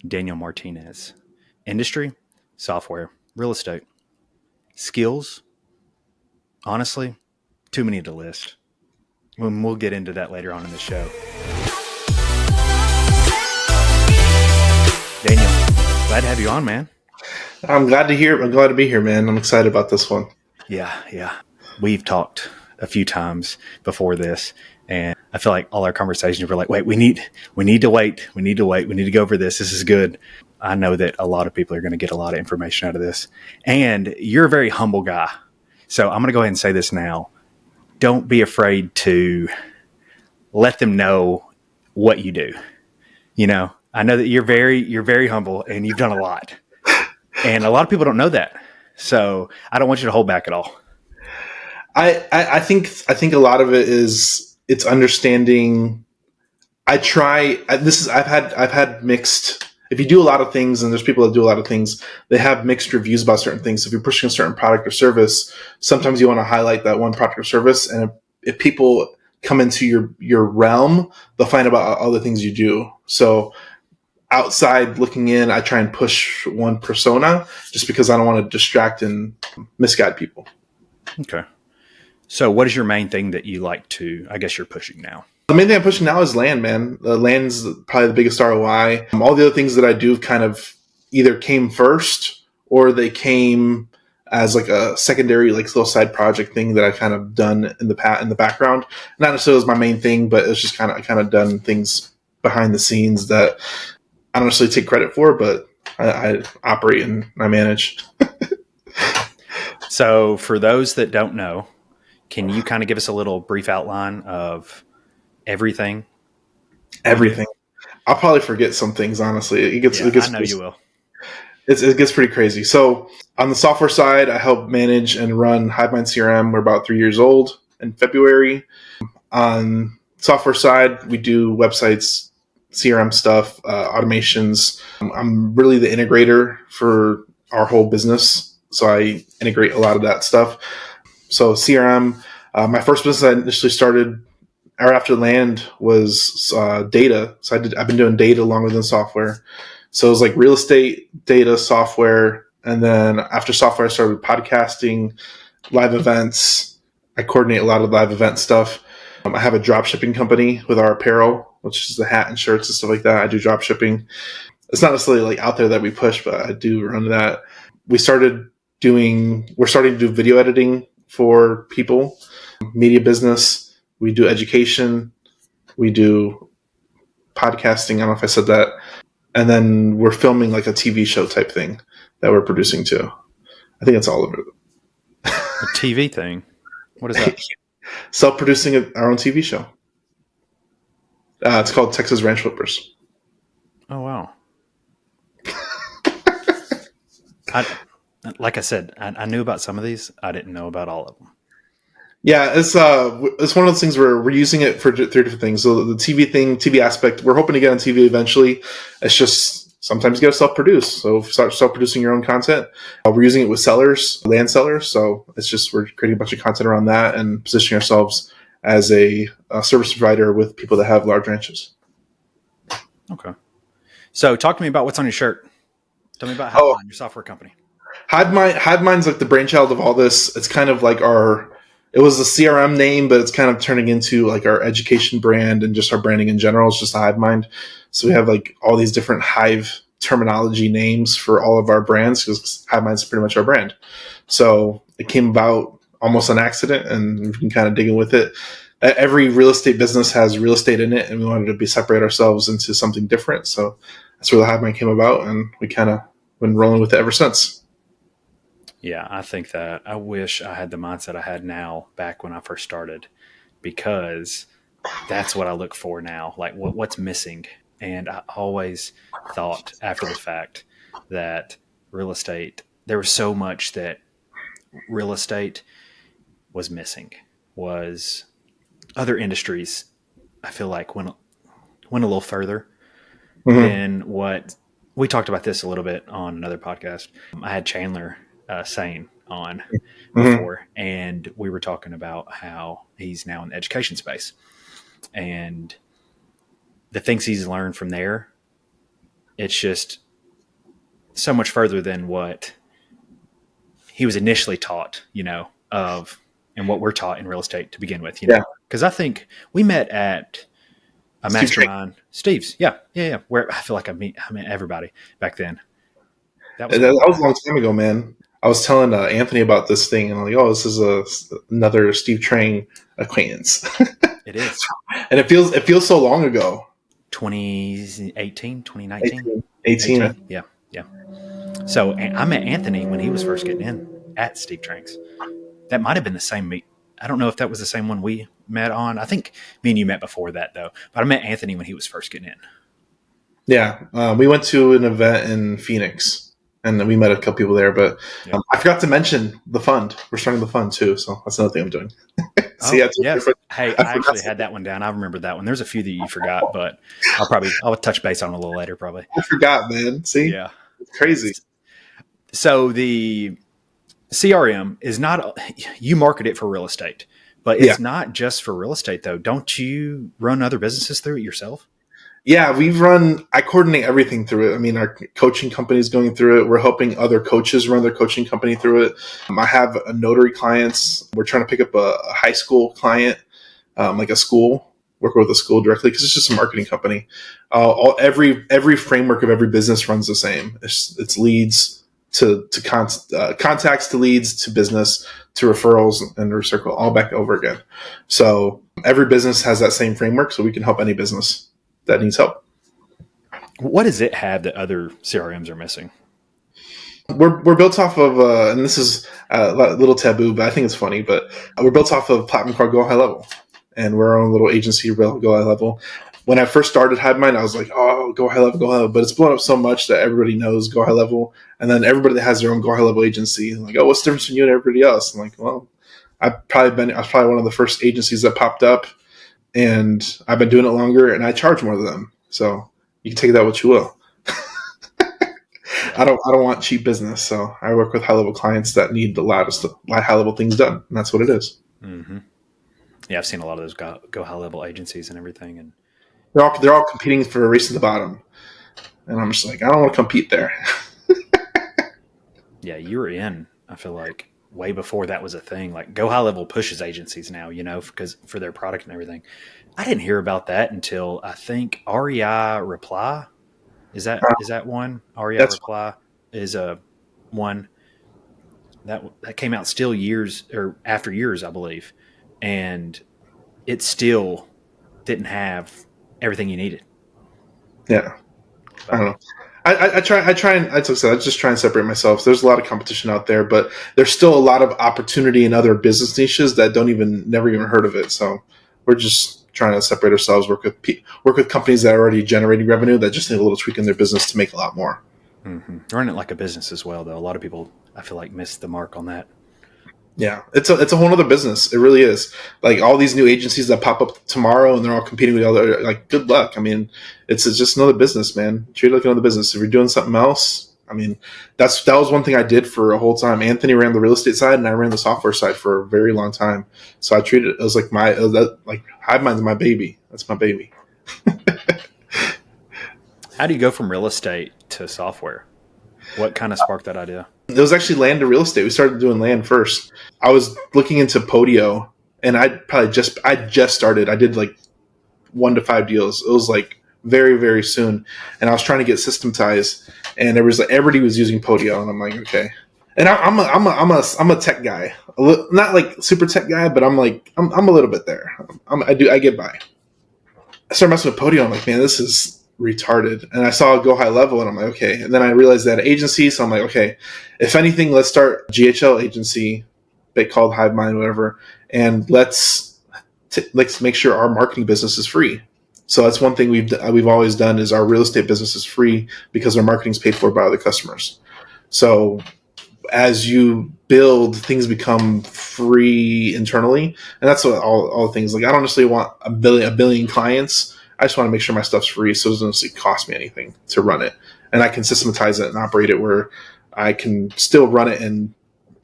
Daniel Martinez. Industry, software, real estate. Skills, honestly, too many to list. We'll get into that later on in the show. Daniel, glad to have you on, man. I'm glad to be here, man. I'm excited about this one. Yeah. We've talked a few times before this, and I feel like all our conversations were like, wait, we need to wait. We need to go over this. This is good. I know that a lot of people are going to get a lot of information out of this. And you're a very humble guy. So I'm going to go ahead and say this now. Don't be afraid to let them know what you do. You know, I know that you're very humble and you've done a lot. And a lot of people don't know that. So I don't want you to hold back at all. I think a lot of it is it's understanding. I've had mixed. If you do a lot of things, and there's people that do a lot of things, they have mixed reviews about certain things. So if you're pushing a certain product or service, sometimes you want to highlight that one product or service. And if people come into your realm, they'll find about other things you do. So outside looking in, I try and push one persona just because I don't want to distract and misguide people. Okay. So what is your main thing that you like to, I guess you're pushing now? The main thing I'm pushing now is land, man. Land's probably the biggest ROI. All the other things that I do kind of either came first or they came as like a secondary, like little side project thing that I kind of done in the background. Not necessarily as my main thing, but it's just I kind of done things behind the scenes that I don't necessarily take credit for, but I operate and I manage. So for those that don't know, can you kind of give us a little brief outline of everything? Everything. I'll probably forget some things, honestly. It gets I know you will. It gets pretty crazy. So on the software side, I help manage and run Hive Mind CRM. We're about 3 years old in February. On software side, we do websites, CRM stuff, automations. I'm really the integrator for our whole business. So I integrate a lot of that stuff. So CRM, my first business I initially started right after land was data. So I've been doing data longer than software. So it was like real estate, data, software. And then after software, I started podcasting, live events. I coordinate a lot of live event stuff. I have a drop shipping company with our apparel, which is the hat and shirts and stuff like that. I do drop shipping. It's not necessarily like out there that we push, but I do run that. We're starting to do video editing for people, media business. We do education. We do podcasting. I don't know if I said that. And then we're filming like a TV show type thing that we're producing too. I think that's all of it. A TV thing? What is that? Self-producing our own TV show. It's called Texas Ranch Flippers. Oh, wow. Like I said, I knew about some of these. I didn't know about all of them. Yeah, it's one of those things where we're using it for 3 different things. So the TV aspect, we're hoping to get on TV eventually. It's just sometimes you got to self-produce. So start self-producing your own content. We're using it with sellers, land sellers. So it's just we're creating a bunch of content around that and positioning ourselves as a service provider with people that have large ranches. Okay. So talk to me about what's on your shirt. Tell me about Hive Mind, your software company. Hive Mind's like the brainchild of all this. It's kind of like it was a CRM name, but it's kind of turning into like our education brand and just our branding in general. It's just Hive Mind. So we have like all these different Hive terminology names for all of our brands because Hive Mind's pretty much our brand. So it came about almost on accident and we can kind of dig in with it. Every real estate business has real estate in it and we wanted to separate ourselves into something different. So that's where the Hive Mind came about and we kind of been rolling with it ever since. Yeah, I think that I wish I had the mindset I had now back when I first started because that's what I look for now. Like what's missing. And I always thought after the fact that real estate, there was so much that real estate was missing, was other industries, I feel like went a little further than what we talked about this a little bit on another podcast. I had Chandler Sane on before, and we were talking about how he's now in the education space and the things he's learned from there It's just so much further than what he was initially taught, of and what we're taught in real estate to begin with, Yeah. Because I think we met at a Steve Trey. mastermind, Steve's. Yeah. Where I feel like I met everybody back then. That was a That while was a back. long time ago, man. I was telling Anthony about this thing, and I'm like, "Oh, this is another Steve Trang acquaintance," It is and it feels so long ago. 2018, 2019, 18. 18. Yeah. So I met Anthony when he was first getting in at Steve Trank's. That might have been the same meet. I don't know if that was the same one we met on. I think me and you met before that, though. But I met Anthony when he was first getting in. Yeah, we went to an event in Phoenix, and then we met a couple people there. But Yeah. I forgot to mention the fund. We're starting the fund too, so that's another thing I'm doing. Oh, yes. Hey, I actually had that one down. I remember that one. There's a few that you forgot, but I'll touch base on them a little later, probably. I forgot, man. See, Yeah. it's crazy. So the CRM is not, you market it for real estate, but Yeah. it's not just for real estate, though. Don't you run other businesses through it yourself? Yeah, I coordinate everything through it. I mean, our coaching company is going through it. We're helping other coaches run their coaching company through it. I have a notary clients. We're trying to pick up a high school client, like a school, work with a school directly because it's just a marketing company. Every framework of every business runs the same. It's leads to contacts to leads to business to referrals and recircle all back over again. So every business has that same framework, so we can help any business that needs help. What does it have that other CRMs are missing? We're built off of, and this is a little taboo, but I think it's funny. But we're built off of a platform called Go High Level, and we're our own little agency, Go High Level. When I first started Hive Mind, I was like, "Oh, Go High Level, Go High Level," but it's blown up so much that everybody knows Go High Level, and then everybody that has their own Go High Level agency, like, "Oh, what's the difference between you and everybody else?" I'm like, "Well, I was probably one of the first agencies that popped up, and I've been doing it longer, and I charge more than them. So you can take that what you will." I don't want cheap business, so I work with high level clients that need the loudest high level things done, and that's what it is. Mm-hmm. Yeah, I've seen a lot of those go high level agencies and everything, and They're all competing for a race to the bottom, and I'm just like, I don't want to compete there. yeah, you were in. I feel like way before that was a thing. Like Go High Level pushes agencies now, because for their product and everything. I didn't hear about that until I think REI Reply. Is that one? REI Reply is a one that came out still years or after years, I believe, and it still didn't have everything you needed. Yeah, I don't know. I just try and separate myself. There's a lot of competition out there, but there's still a lot of opportunity in other business niches that never even heard of it. So we're just trying to separate ourselves, work with companies that are already generating revenue that just need a little tweak in their business to make a lot more. Mm-hmm. Run it like a business as well, though. A lot of people, I feel like, miss the mark on that. Yeah, it's a whole other business. It really is. Like all these new agencies that pop up tomorrow, and they're all competing with other. Like, good luck. I mean, it's just another business, man. Treat it like another business. If you're doing something else, I mean, that was one thing I did for a whole time. Anthony ran the real estate side, and I ran the software side for a very long time. So I treated it as like like Hive Mind's my baby. That's my baby. How do you go from real estate to software? What kind of sparked that idea? It was actually land to real estate. We started doing land first. I was looking into Podio, and I just started. I did like 1 to 5 deals. It was like very, very soon, and I was trying to get systematized, and there was like everybody was using Podio, and I'm like, okay. And I'm a tech guy, not like super tech guy, but I'm a little bit there. I get by. I started messing with Podio. I'm like, man, this is retarded. And I saw it Go High Level, and I'm like, okay. And then I realized that agency, so I'm like, okay, if anything, let's start a GHL agency, they called Hive Mind, whatever, and let's make sure our marketing business is free. So that's one thing we've always done is our real estate business is free because our marketing is paid for by other customers. So as you build, things become free internally, and that's what all the things. Like, I don't necessarily want a billion clients. I just want to make sure my stuff's free, so it doesn't necessarily cost me anything to run it, and I can systematize it and operate it where I can still run it. And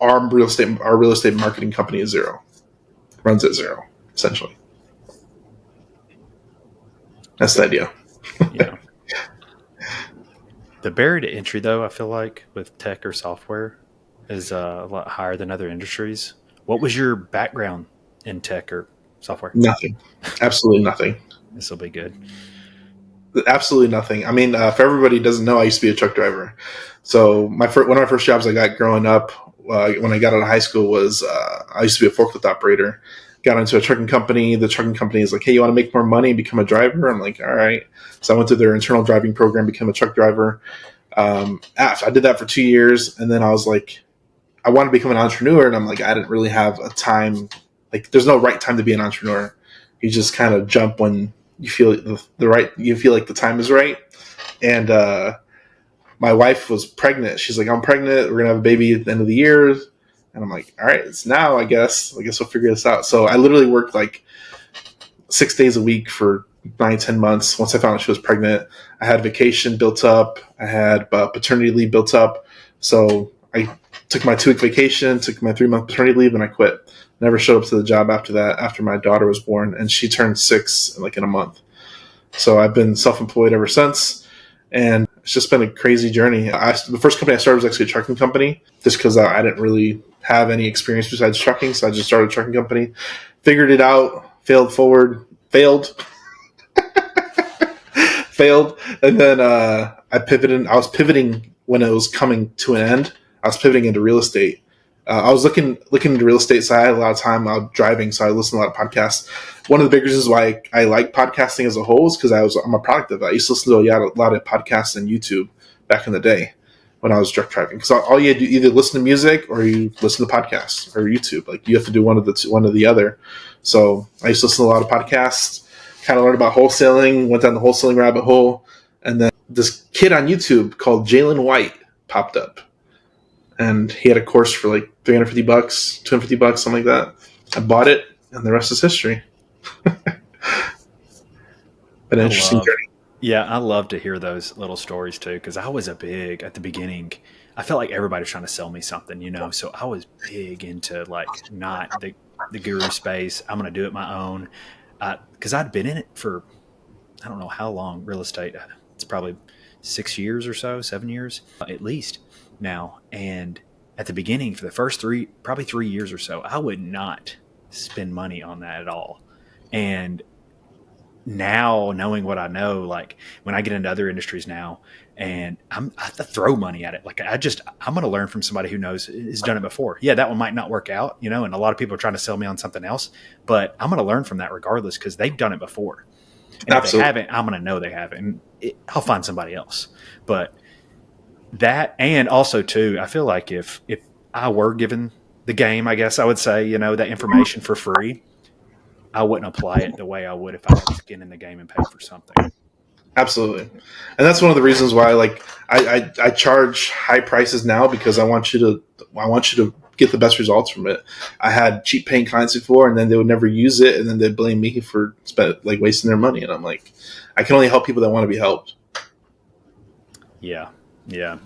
our real estate marketing company is zero, runs at zero essentially. That's the idea. Yeah. The barrier to entry, though, I feel like with tech or software is a lot higher than other industries. What was your background in tech or software? Nothing. Absolutely nothing. This will be good. Absolutely nothing. I mean, for everybody who doesn't know, I used to be a truck driver. So one of my first jobs I got growing up, when I got out of high school, was I used to be a forklift operator. Got into a trucking company. The trucking company is like, "Hey, you want to make more money? Become a driver." I'm like, "All right." So I went through their internal driving program, became a truck driver. I did that for 2 years, and then I was like, I want to become an entrepreneur, and I'm like, I didn't really have a time. Like, there's no right time to be an entrepreneur. You just kind of jump when you feel the right. You feel like the time is right. And my wife was pregnant. She's like, I'm pregnant. We're gonna have a baby at the end of the year. And I'm like, all right, it's now. I guess we'll figure this out. So I literally worked like 6 days a week for 9, 10 months. Once I found out she was pregnant, I had vacation built up. I had paternity leave built up. So I took my 2-week vacation, took my 3-month paternity leave, and I quit. Never showed up to the job after that, after my daughter was born, and she turned 6 like in a month. So I've been self-employed ever since, and it's just been a crazy journey. The first company I started was actually a trucking company, just because I didn't really have any experience besides trucking, so I just started a trucking company, figured it out, failed, and then I pivoted. I was pivoting when it was coming to an end. I was pivoting into real estate. I was looking into real estate, so I had a lot of time out driving, so I listened to a lot of podcasts. One of the big reasons why I like podcasting as a whole is because I'm a product of it. I used to listen to a lot of podcasts on YouTube back in the day when I was truck driving. Because all you had to do, either listen to music or you listen to podcasts or YouTube. Like, you have to do one or the other. So I used to listen to a lot of podcasts, kind of learned about wholesaling, went down the wholesaling rabbit hole, and then this kid on YouTube called Jalen White popped up. And he had a course for like $350, $250, something like that. I bought it, and the rest is history. An interesting journey. Yeah, I love to hear those little stories too, because I was at the beginning, I felt like everybody was trying to sell me something, so I was big into like not the guru space. I'm going to do it my own, because I'd been in it for, I don't know how long, real estate. It's probably 6 years or so, 7 years at least now. And at the beginning, for the first probably 3 years or so, I would not spend money on that at all. And now, knowing what I know, like when I get into other industries now, and I have to throw money at it. Like I'm going to learn from somebody who has done it before. Yeah, that one might not work out, and a lot of people are trying to sell me on something else, but I'm going to learn from that regardless, because they've done it before. And Absolutely. If they haven't, I'm going to know they haven't. And I'll find somebody else. But that, and also too, I feel like if I were given the game, I guess I would say, that information for free, I wouldn't apply it the way I would if I had skin in the game and paid for something. Absolutely. And that's one of the reasons why I charge high prices now, because I want you to get the best results from it. I had cheap paying clients before, and then they would never use it, and then they'd blame me for wasting their money. And I'm like, I can only help people that want to be helped. Yeah. Yeah.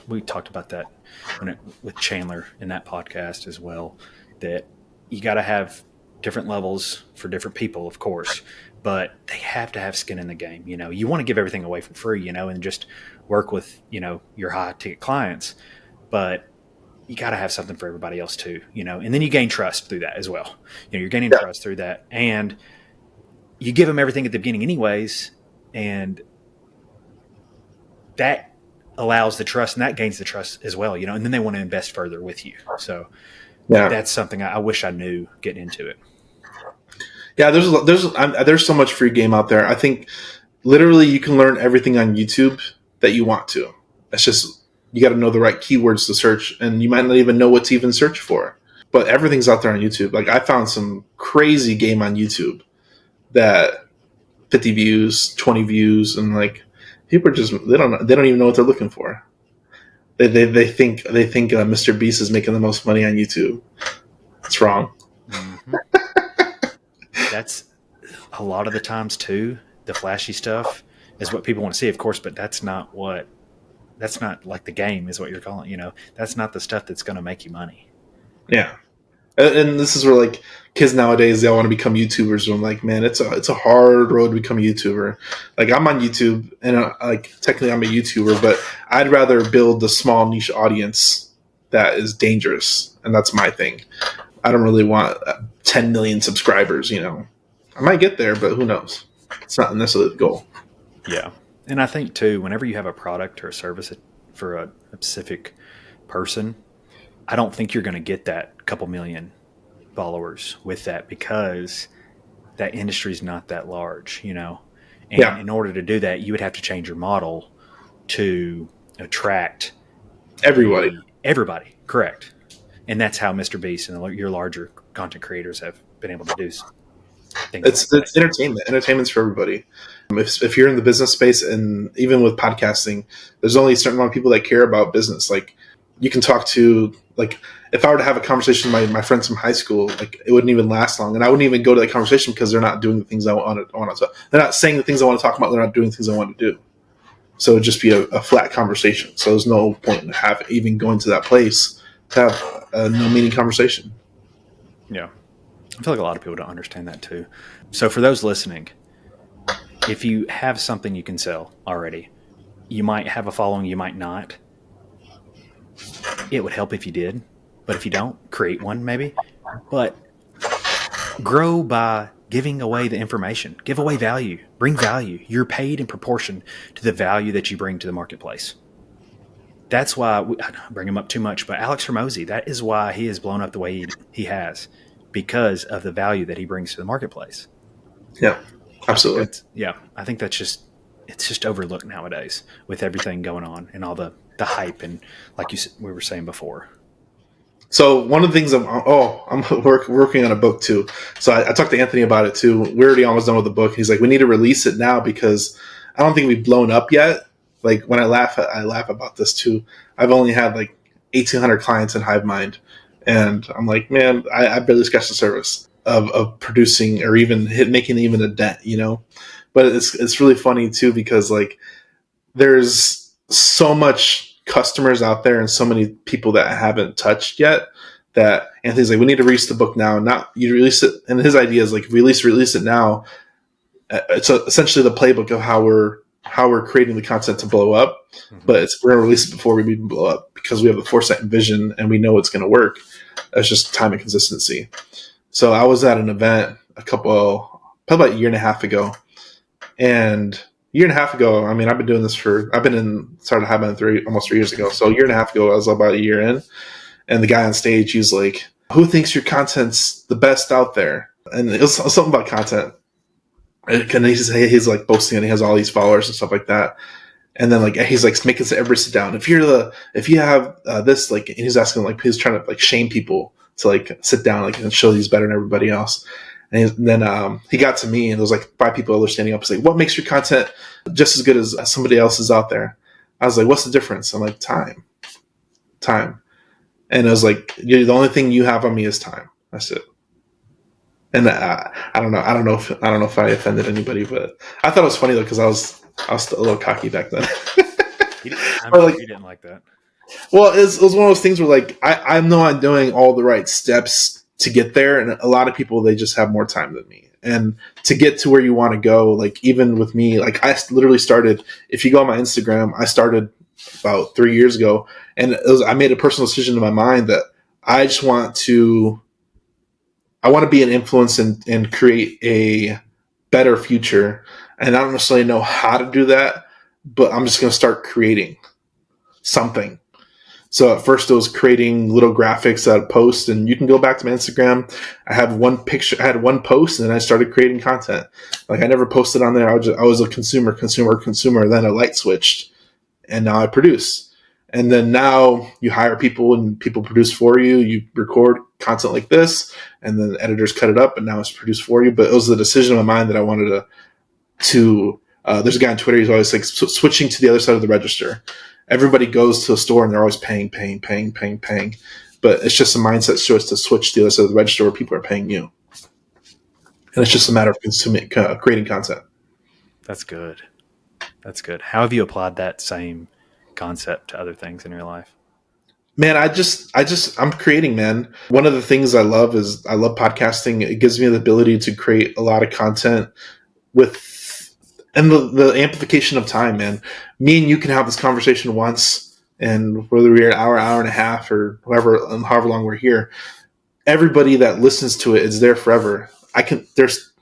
We talked about that with Chandler in that podcast as well, that you got to have different levels for different people, of course, but they have to have skin in the game. You want to give everything away for free, and just work with, your high ticket clients, but you got to have something for everybody else too, and then you gain trust through that as well. You're gaining trust through that, and you give them everything at the beginning anyways. And that allows the trust, and that gains the trust as well, and then they want to invest further with you. So that's something I wish I knew getting into it. Yeah, there's so much free game out there. I think literally you can learn everything on YouTube that you want to. It's just you got to know the right keywords to search, and you might not even know what to even search for. But everything's out there on YouTube. Like, I found some crazy game on YouTube that 50 views, 20 views, and like people are just they don't even know what they're looking for. They think Mr. Beast is making the most money on YouTube. That's wrong. Mm-hmm. That's a lot of the times too. The flashy stuff is what people want to see, of course, but that's not like the game is what you're calling. That's not the stuff that's going to make you money. Yeah, And this is where like kids nowadays they all want to become YouTubers. And I'm like, man, it's a hard road to become a YouTuber. Like I'm on YouTube, and like technically I'm a YouTuber, but I'd rather build a small niche audience that is dangerous, and that's my thing. I don't really want 10 million subscribers. I might get there, but who knows? It's not necessarily the goal. Yeah. And I think too, whenever you have a product or a service for a specific person, I don't think you're going to get that couple million followers with that because that industry is not that large. And Yeah, in order to do that, you would have to change your model to attract everybody. the everybody, correct? And that's how Mr. Beast and your larger content creators have been able to do things like that. It's entertainment. Entertainment's for everybody. If you're in the business space, and even with podcasting, there's only a certain amount of people that care about business. Like you can talk to, like, if I were to have a conversation with my friends from high school, like it wouldn't even last long, and I wouldn't even go to that conversation because they're not doing the things I want to. They're not saying the things I want to talk about. They're not doing the things I want to do. So it'd just be a flat conversation. So there's no point in even going to that place to have a no meaning conversation. Yeah. I feel like a lot of people don't understand that too. So for those listening, if you have something you can sell already, you might have a following, you might not. It would help if you did, but if you don't, create one maybe. But grow by giving away the information, give away value, bring value. You're paid in proportion to the value that you bring to the marketplace. That's why I don't bring him up too much, but Alex Hormozy, that is why he has blown up the way he has, because of the value that he brings to the marketplace. Yeah, I think absolutely. I think it's just overlooked nowadays with everything going on and all the hype and like we were saying before. So one of the things I'm working on a book too. So I talked to Anthony about it too. We're already almost done with the book. He's like, we need to release it now because I don't think we've blown up yet. Like when I laugh about this too. I've only had like 1,800 clients in Hive Mind, and I'm like, man, I barely scratched the surface of producing or even making even a dent. But it's really funny too because like there's so much customers out there and so many people that I haven't touched yet that Anthony's like, we need to release the book now. Not you release it, and his idea is like, if we release it now. It's essentially the playbook of how we're creating the content to blow up, Mm-hmm. but we're gonna release it before we even blow up because we have the foresight and vision and we know it's gonna work. It's just time and consistency. So I was at an event probably about a year and a half ago, and year and a half ago, I mean, I've been doing this started having almost 3 years ago. So a year and a half ago, I was about a year in, and the guy on stage, he's like, "Who thinks your content's the best out there?" And it was something about content. And he's like boasting, and he has all these followers and stuff like that. And then like he's like making everybody sit down. If you have this, like, and he's asking, like, he's trying to like shame people to like sit down, like, and show he's better than everybody else. And then he got to me, and there was like 5 people that were standing up and saying, "What makes your content just as good as somebody else's out there?" I was like, "What's the difference?" I'm like, time. And I was like, the only thing you have on me is time. That's it. And I don't know. I don't know if I offended anybody, but I thought it was funny though because I was still a little cocky back then. I'm Or sure like, he didn't like that. well, it was one of those things where like I know I'm doing all the right steps to get there, and a lot of people they just have more time than me. And to get to where you want to go, like even with me, like I literally started. If you go on my Instagram, I started about 3 years ago, and I made a personal decision in my mind that I just I want to be an influence and create a better future. And I don't necessarily know how to do that, but I'm just going to start creating something. So at first it was creating little graphics that I post, and you can go back to my Instagram. I had one post, and then I started creating content. Like I never posted on there. I was a consumer. Then a light switched, and now I produce. And then now you hire people, and people produce for you. You record content like this, and then editors cut it up, and now it's produced for you. But it was the decision of my mind that I wanted to. There's a guy on Twitter. He's always like switching to the other side of the register. Everybody goes to a store and they're always paying. But it's just a mindset choice to switch to the other side of the register where people are paying you, and it's just a matter of creating content. That's good. That's good. How have you applied that same concept to other things in your life? Man, I'm creating, man. One of the things I love is I love podcasting. It gives me the ability to create a lot of content with, and the amplification of time, man. Me and you can have this conversation once, and whether we're an hour and a half, or however long we're here, everybody that listens to it is there forever. There's,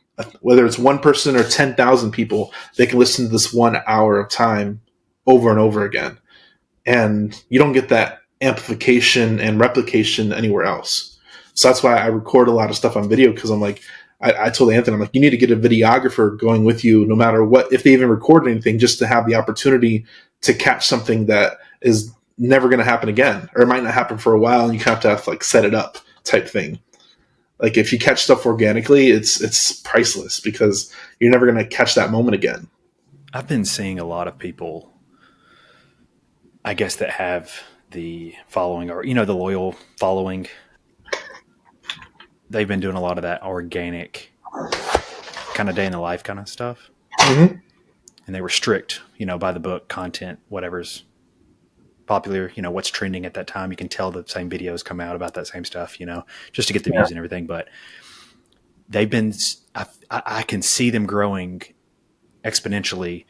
whether it's one person or 10,000 people, they can listen to this 1 hour of time over and over again. And you don't get that amplification and replication anywhere else. So that's why I record a lot of stuff on video, because I'm like, I told Anthony, I'm like, you need to get a videographer going with you, no matter what, if they even record anything, just to have the opportunity to catch something that is never going to happen again, or it might not happen for a while, and you have to like set it up type thing. Like if you catch stuff organically, it's priceless, because you're never going to catch that moment again. I've been seeing a lot of people, I guess, that have the following, or, the loyal following. They've been doing a lot of that organic kind of day in the life kind of stuff. Mm-hmm. And they were strict, by the book content, whatever's popular, what's trending at that time. You can tell the same videos come out about that same stuff, just to get the views and everything. But they've been, I can see them growing exponentially,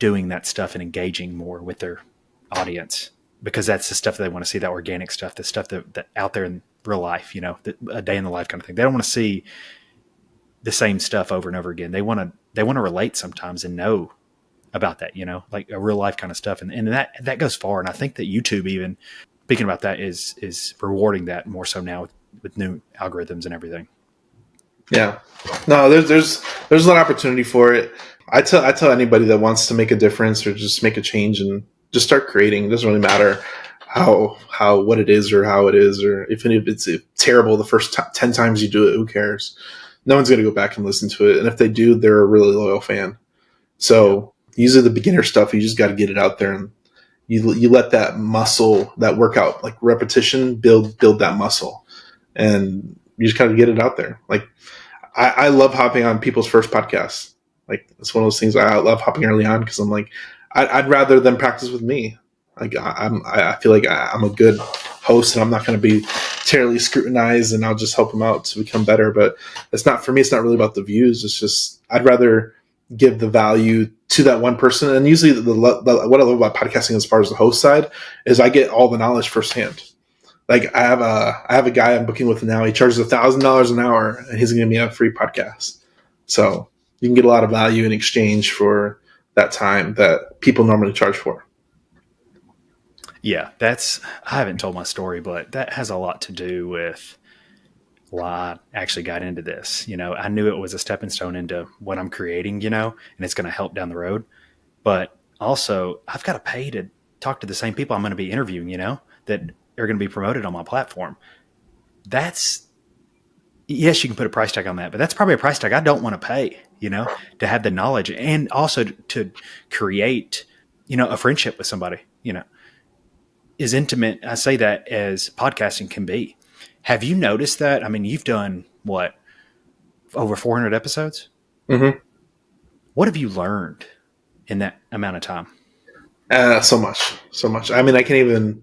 doing that stuff and engaging more with their audience, because that's the stuff that they want to see, that organic stuff, the stuff that out there in real life, a day in the life kind of thing. They don't want to see the same stuff over and over again. They want to relate sometimes and know about that, like a real life kind of stuff. And that goes far. And I think that YouTube, even speaking about that, is rewarding that more so now with new algorithms and everything. Yeah, no, there's a lot of opportunity for it. I tell anybody that wants to make a difference or just make a change and just start creating. It doesn't really matter what it is, or how it is, or if it's terrible the first 10 times you do it, who cares? No one's going to go back and listen to it. And if they do, they're a really loyal fan. So usually the beginner stuff, you just got to get it out there, and you let that muscle, that workout, like repetition, build that muscle, and you just kind of get it out there. Like I love hopping on people's first podcasts. Like it's one of those things I love hopping early on, because I'm like, I'd rather them practice with me. Like I feel like I'm a good host, and I'm not going to be terribly scrutinized, and I'll just help them out to become better. But it's not, for me, it's not really about the views. It's just, I'd rather give the value to that one person. And usually what I love about podcasting, as far as the host side, is I get all the knowledge firsthand. Like I have a guy I'm booking with now. He charges $1,000 an hour, and he's going to give me a free podcast. So you can get a lot of value in exchange for that time that people normally charge for. Yeah, I haven't told my story, but that has a lot to do with why I actually got into this. I knew it was a stepping stone into what I'm creating, and it's going to help down the road. But also, I've got to pay to talk to the same people I'm going to be interviewing, that are going to be promoted on my platform. Yes, you can put a price tag on that, but that's probably a price tag I don't want to pay, to have the knowledge, and also to create, a friendship with somebody, is intimate. I say that as podcasting can be. Have you noticed that? I mean, you've done what, over 400 episodes? Mm-hmm. What have you learned in that amount of time? So much. I mean, I can't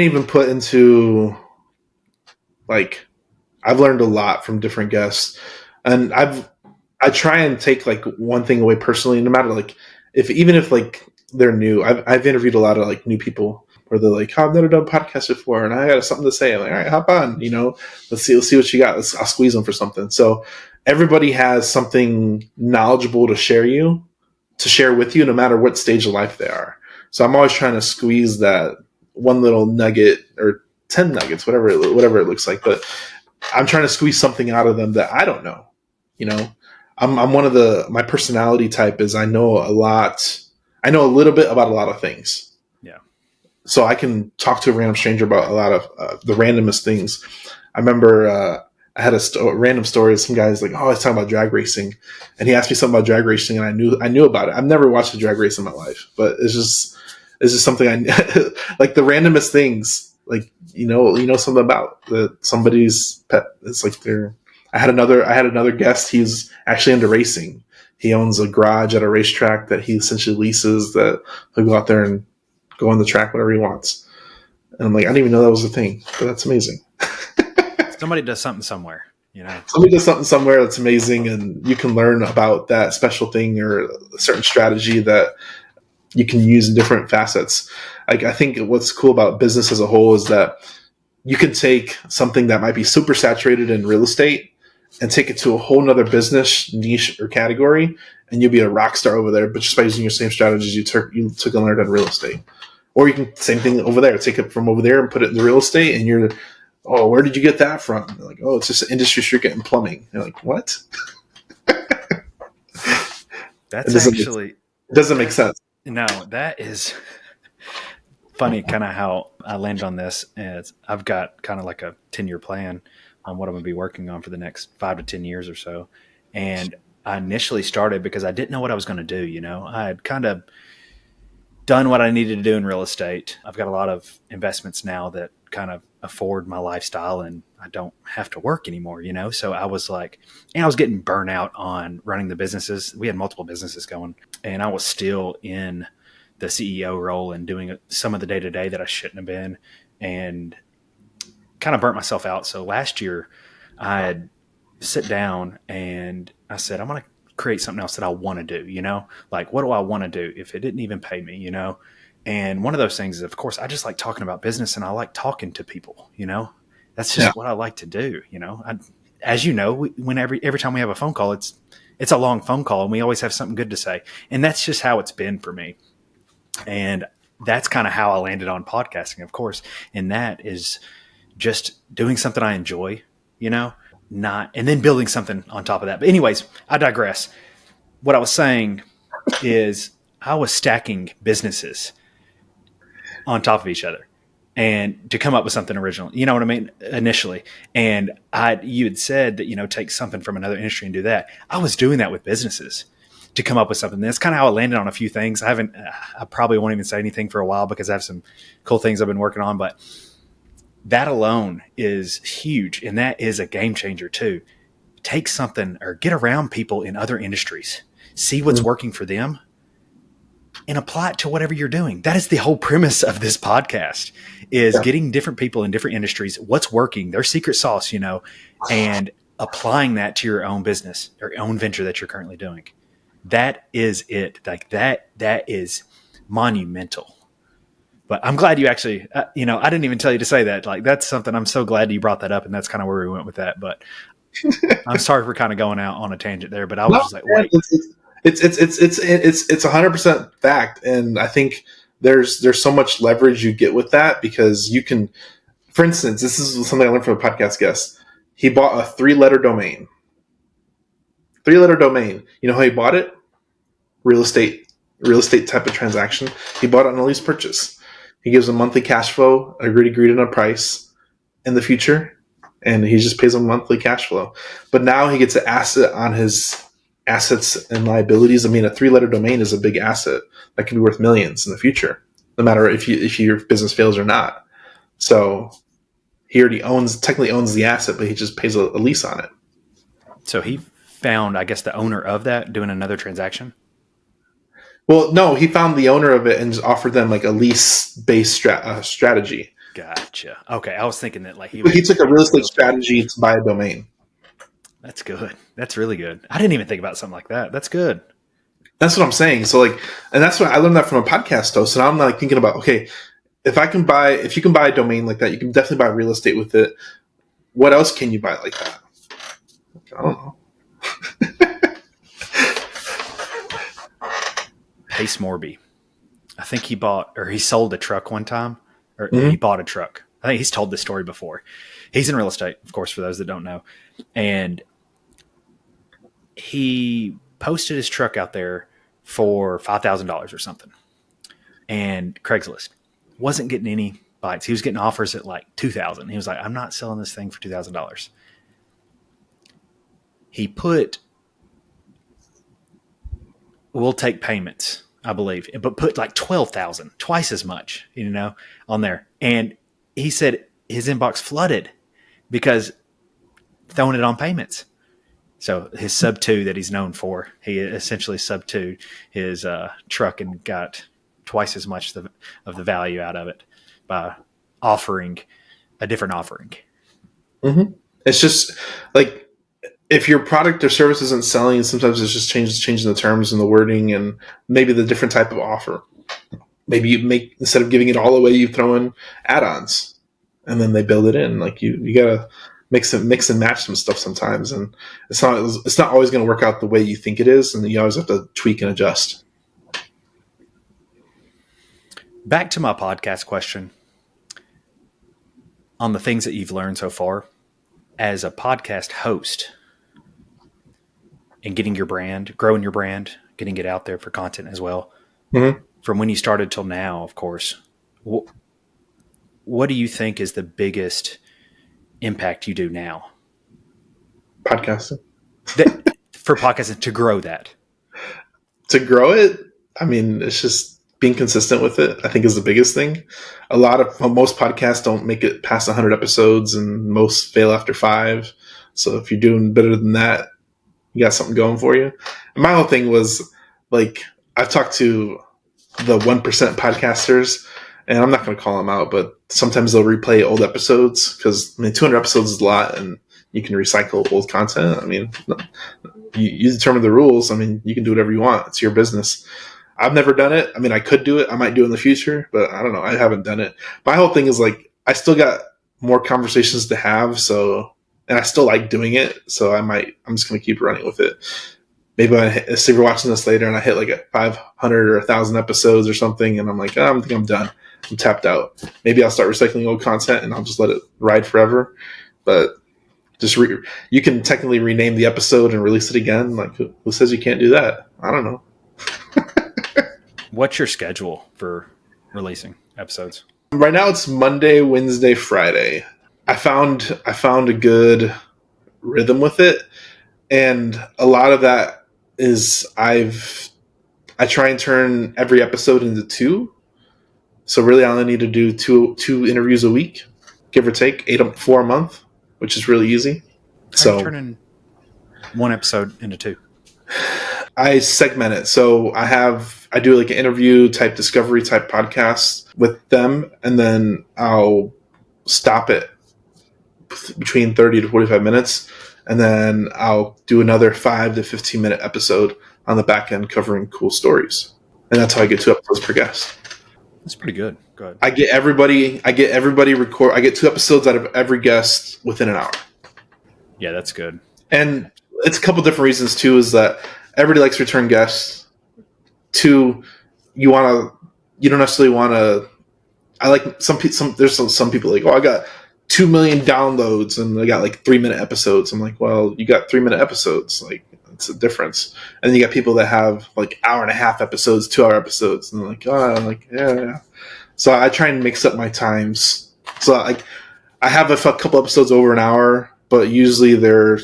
even put into, like, I've learned a lot from different guests, and I try and take like one thing away personally, no matter like even if like they're new. I've interviewed a lot of like new people where they're like, oh, I've never done a podcast before, and I got something to say. I'm like, all right, hop on, let's see what you got. I'll squeeze them for something. So everybody has something knowledgeable to share with you, no matter what stage of life they are. So I'm always trying to squeeze that one little nugget, or 10 nuggets, whatever it looks like. But I'm trying to squeeze something out of them that I don't know. I'm one of my personality type is I know a little bit about a lot of things. Yeah. So I can talk to a random stranger about a lot of the randomest things. I remember I had a random story. Some guy's like, oh, I was talking about drag racing, and he asked me something about drag racing, and I knew about it. I've never watched a drag race in my life, but it's just something I like, the randomest things. Like something about somebody's pet. It's like I had another guest. He's actually into racing. He owns a garage at a racetrack that he essentially leases, that he'll go out there and go on the track whenever he wants. And I'm like, I didn't even know that was a thing, but that's amazing. Somebody does something somewhere, you know? Somebody does something somewhere that's amazing, and you can learn about that special thing or a certain strategy that you can use in different facets. Like, I think what's cool about business as a whole is that you can take something that might be super saturated in real estate and take it to a whole nother business niche or category, and you'll be a rock star over there, but just by using your same strategies you took and learned on real estate. Or you can, same thing over there, take it from over there and put it in the real estate, and you're, oh, where did you get that from? They're like, oh, it's just an industry secret in plumbing. You're like, what? That's actually, It doesn't make sense. no, that is funny kind of how I landed on this. Is I've got kind of like a 10-year plan on what I'm going to be working on for the next 5 to 10 years or so. And I initially started because I didn't know what I was going to do. You know, I had kind of done what I needed to do in real estate. I've got a lot of investments now that kind of afford my lifestyle and I don't have to work anymore, you know? So I was like, and I was getting burnout on running the businesses. We had multiple businesses going and I was still in the CEO role and doing some of the day to day that I shouldn't have been and kind of burnt myself out. So last year I had sit down and I said, I'm going to create something else that I want to do, you know, like what do I want to do if it didn't even pay me, you know? And one of those things is, of course, I just like talking about business and I like talking to people, you know, that's just what I like to do. You know, as you know, every time we have a phone call, it's a long phone call and we always have something good to say. And that's just how it's been for me. And that's kind of how I landed on podcasting, of course. And that is just doing something I enjoy, you know, and then building something on top of that. But anyways, I digress. What I was saying is I was stacking businesses on top of each other and to come up with something original, you know what I mean? Initially. And you had said that, you know, take something from another industry and do that. I was doing that with businesses to come up with something. That's kind of how I landed on a few things. I probably won't even say anything for a while because I have some cool things I've been working on, but that alone is huge. And that is a game changer too. Take something or get around people in other industries, see what's working for them and apply it to whatever you're doing. That is the whole premise of this podcast is getting different people in different industries, what's working, their secret sauce, you know, and applying that to your own business or own venture that you're currently doing. That is it. Like that is monumental. But I'm glad you actually, you know, I didn't even tell you to say that. Like that's something I'm so glad you brought that up, and that's kind of where we went with that. But I'm sorry for kind of going out on a tangent there. But I was just like, wait. It's 100% fact, and I think there's so much leverage you get with that because you can, for instance, this is something I learned from a podcast guest. He bought a 3-letter domain. 3-letter domain. You know how he bought it? Real estate type of transaction. He bought it on a lease purchase. He gives a monthly cash flow, agreed on a price in the future, and he just pays a monthly cash flow. But now he gets an asset on his assets and liabilities. I mean, a 3-letter domain is a big asset that can be worth millions in the future, no matter if your business fails or not. So he already technically owns the asset, but he just pays a lease on it. So he found, I guess, the owner of that doing another transaction. Well, no, he found the owner of it and just offered them like a lease-based strategy. Gotcha. Okay, I was thinking that like he took a real estate strategy to buy a domain. That's good. That's really good. I didn't even think about something like that. That's good. That's what I'm saying. So like, and that's what I learned that from a podcast host. And I'm like thinking about, okay, if you can buy a domain like that, you can definitely buy real estate with it. What else can you buy like that? I don't know. Pace Morby. I think he sold a truck one time, or he bought a truck. I think he's told this story before. He's in real estate, of course, for those that don't know. And he posted his truck out there for $5,000 or something. And Craigslist wasn't getting any bites. He was getting offers at like $2,000. He was like, I'm not selling this thing for $2,000. He put, we'll take payments, I believe, but put like 12,000, twice as much, you know, on there. And he said his inbox flooded because throwing it on payments. So his sub 2 that he's known for, he essentially sub 2 his truck and got twice as much of the value out of it by offering a different offering. Mm-hmm. It's just like if your product or service isn't selling, sometimes it's just changing the terms and the wording and maybe the different type of offer. Maybe you make, instead of giving it all away, you throw in add-ons and then they build it in. Like you gotta mix and match some stuff sometimes, and it's not always going to work out the way you think it is, and you always have to tweak and adjust. Back to my podcast question on the things that you've learned so far as a podcast host and getting your brand, growing your brand, getting it out there for content as well. Mm-hmm. From when you started till now, of course, what do you think is the biggest impact you do now? Podcasting. For podcasting, to grow that. To grow it, I mean, it's just being consistent with it, I think, is the biggest thing. Most podcasts don't make it past 100 episodes, and most fail after 5. So if you're doing better than that, you got something going for you. And my whole thing was, like, I've talked to the 1% podcasters, and I'm not going to call them out, but sometimes they'll replay old episodes because, I mean, 200 episodes is a lot, and you can recycle old content. I mean, you determine the rules. I mean, you can do whatever you want. It's your business. I've never done it. I mean, I could do it. I might do it in the future, but I don't know. I haven't done it. My whole thing is, like, I still got more conversations to have. So, and I still like doing it. So I'm just going to keep running with it. Maybe if you're watching this later and I hit like a 500 or 1,000 episodes or something, and I'm like, oh, I think I'm done. I'm tapped out. Maybe I'll start recycling old content and I'll just let it ride forever. But just you can technically rename the episode and release it again. Like, who says you can't do that? I don't know. What's your schedule for releasing episodes? Right now it's Monday, Wednesday, Friday. I found a good rhythm with it, and a lot of that is I try and turn every episode into 2. So really, I only need to do two interviews a week, give or take 4 a month, which is really easy. How are you turning one episode into 2? I segment it. So I do like an interview type, discovery type podcast with them, and then I'll stop it between 30 to 45 minutes, and then I'll do another 5 to 15 minute episode on the back end covering cool stories. And that's how I get 2 episodes per guest. That's pretty good. Go ahead. I get everybody record. I get 2 episodes out of every guest within an hour. Yeah, that's good. And it's a couple different reasons too, is that everybody likes return guests. 2, you don't necessarily want to. I like there's some people like, oh, I got 2 million downloads and I got like 3-minute episodes. I'm like, well, you got 3-minute episodes. Like, it's a difference. And then you got people that have like 1.5-hour episodes, 2-hour episodes, and they're like, oh, I'm like, yeah. So I try and mix up my times. So I have a couple episodes over an hour, but usually they're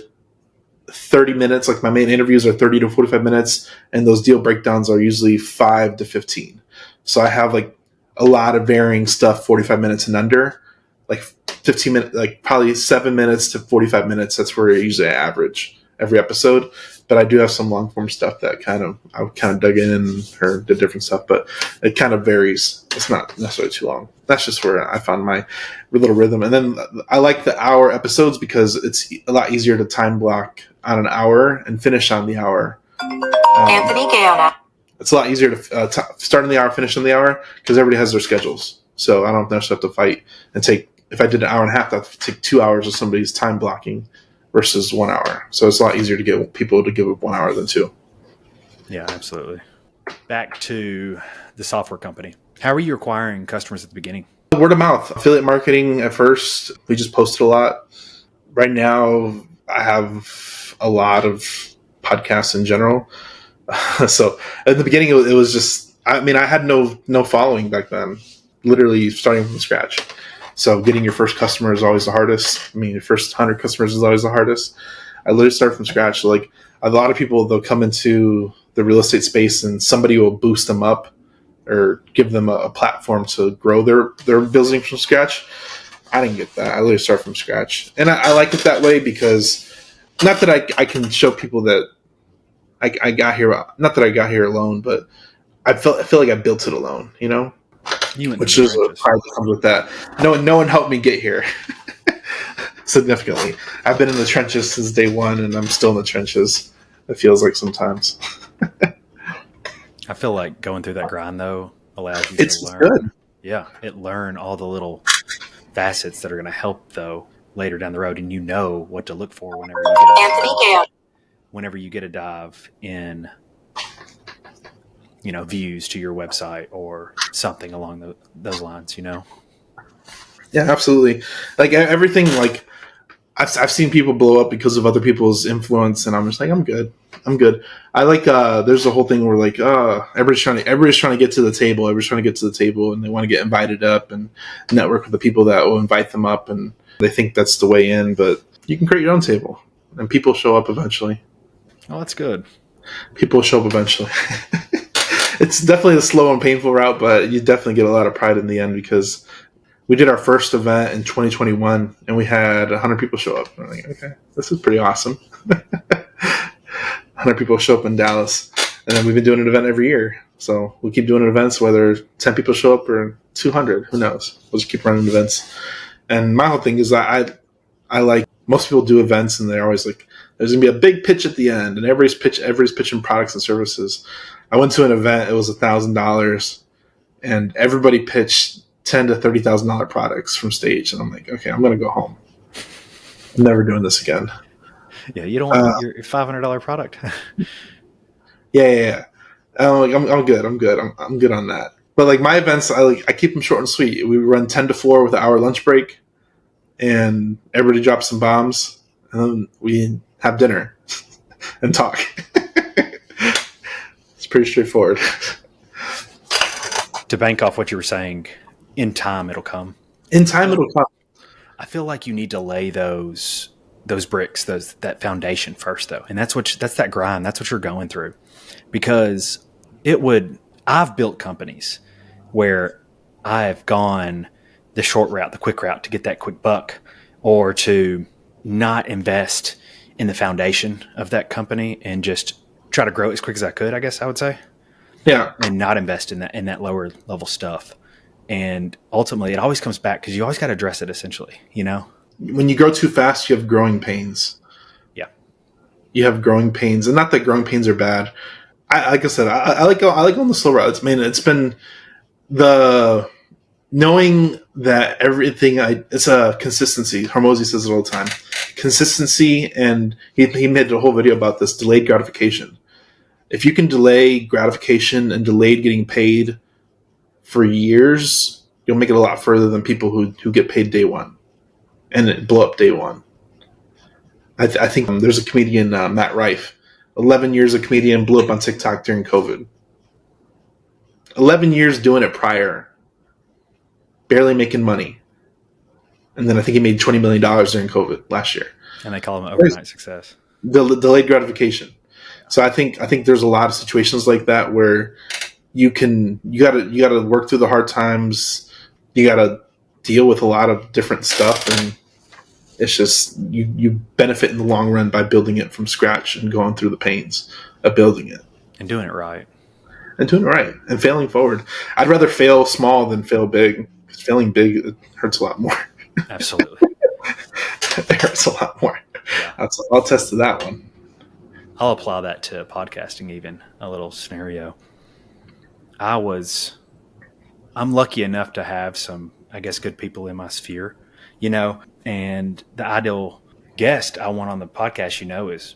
30 minutes. Like, my main interviews are 30 to 45 minutes, and those deal breakdowns are usually 5 to 15. So I have like a lot of varying stuff, 45 minutes and under, like 15 minutes, like probably 7 minutes to 45 minutes. That's where I usually average every episode. But I do have some long form stuff that I kind of dug in or did different stuff, but it kind of varies. It's not necessarily too long. That's just where I found my little rhythm. And then I like the hour episodes because it's a lot easier to time block on an hour and finish on the hour. Anthony Gayona. It's a lot easier to start in the hour, finish in the hour, because everybody has their schedules. So I don't necessarily have to fight and take. If I did an hour and a half, that'd take 2 hours of somebody's time blocking versus 1 hour. So it's a lot easier to get people to give up 1 hour than 2. Yeah, absolutely. Back to the software company. How are you acquiring customers at the beginning? Word of mouth. Affiliate marketing at first. We just posted a lot. Right now, I have a lot of podcasts in general. So at the beginning, it was just, I mean, I had no following back then. Literally starting from scratch. So getting your first customer is always the hardest. I mean, your first 100 customers is always the hardest. I literally start from scratch. So like a lot of people, they'll come into the real estate space and somebody will boost them up or give them a platform to grow their building from scratch. I didn't get that. I literally start from scratch. And I like it that way because not that I can show people that I got here, not that I got here alone, but I feel like I built it alone, you know? You went through which the is a trenches. pride that comes with that. No one helped me get here significantly. I've been in the trenches since day one, and I'm still in the trenches. It feels like sometimes. I feel like going through that grind though allows you to It's good. learn. Yeah, it learn all the little facets that are going to help though later down the road, and you know what to look for Anthony Gale. whenever you get a dive in, views to your website or something along those lines. Yeah, absolutely. Like everything, like I've seen people blow up because of other people's influence, and I'm just like, I'm good. I'm good. I like. There's a whole thing where like, everybody's trying to get to the table. Everybody's trying to get to the table, and they want to get invited up and network with the people that will invite them up, and they think that's the way in. But you can create your own table, and people show up eventually. Oh, that's good. People show up eventually. It's definitely a slow and painful route, but you definitely get a lot of pride in the end because we did our first event in 2021 and we had 100 people show up. I'm like, okay, this is pretty awesome. 100 people show up in Dallas. And then we've been doing an event every year. So we keep doing events, whether 10 people show up or 200, who knows? We'll just keep running events. And my whole thing is that I like, most people do events and they're always like, there's going to be a big pitch at the end and everybody's pitching products and services. I went to an event, it was $1,000 and everybody pitched $10,000 to $30,000 products from stage. And I'm like, okay, I'm going to go home. I'm never doing this again. Yeah, you don't want your $500 product. Yeah. I'm good. I'm good on that. But like my events, I keep them short and sweet. We run 10 to 4 with an hour lunch break and everybody drops some bombs and then we have dinner and talk. It's pretty straightforward. To bank off what you were saying, in time it'll come. In time it'll come. I feel like you need to lay those bricks, that foundation first though. And that's that grind. That's what you're going through. Because I've built companies where I've gone the short route, the quick route to get that quick buck, or to not invest in the foundation of that company and just try to grow it as quick as I could, I guess I would say. Yeah. And not invest in that lower level stuff. And ultimately it always comes back because you always got to address it essentially, When you grow too fast, you have growing pains. Yeah. You have growing pains. And not that growing pains are bad. Like I said, I like going the slow route. It's been the knowing that everything it's a consistency. Hormozy says it all the time. Consistency, and he made a whole video about this, delayed gratification. If you can delay gratification and delayed getting paid for years, you'll make it a lot further than people who get paid day one and blow up day one. I think there's a comedian, Matt Rife, 11 years a comedian, blew up on TikTok during COVID. 11 years doing it prior, barely making money. And then I think he made $20 million during COVID last year. And they call them overnight success. Delayed gratification. So I think there's a lot of situations like that where you gotta work through the hard times. You gotta deal with a lot of different stuff, and it's just you benefit in the long run by building it from scratch and going through the pains of building it and doing it right and failing forward. I'd rather fail small than fail big, because failing big, it hurts a lot more. Absolutely. It hurts a lot more. Yeah. I'll attest to that one. I'll apply that to podcasting, even a little scenario. I'm lucky enough to have some, I guess, good people in my sphere, and the ideal guest I want on the podcast, is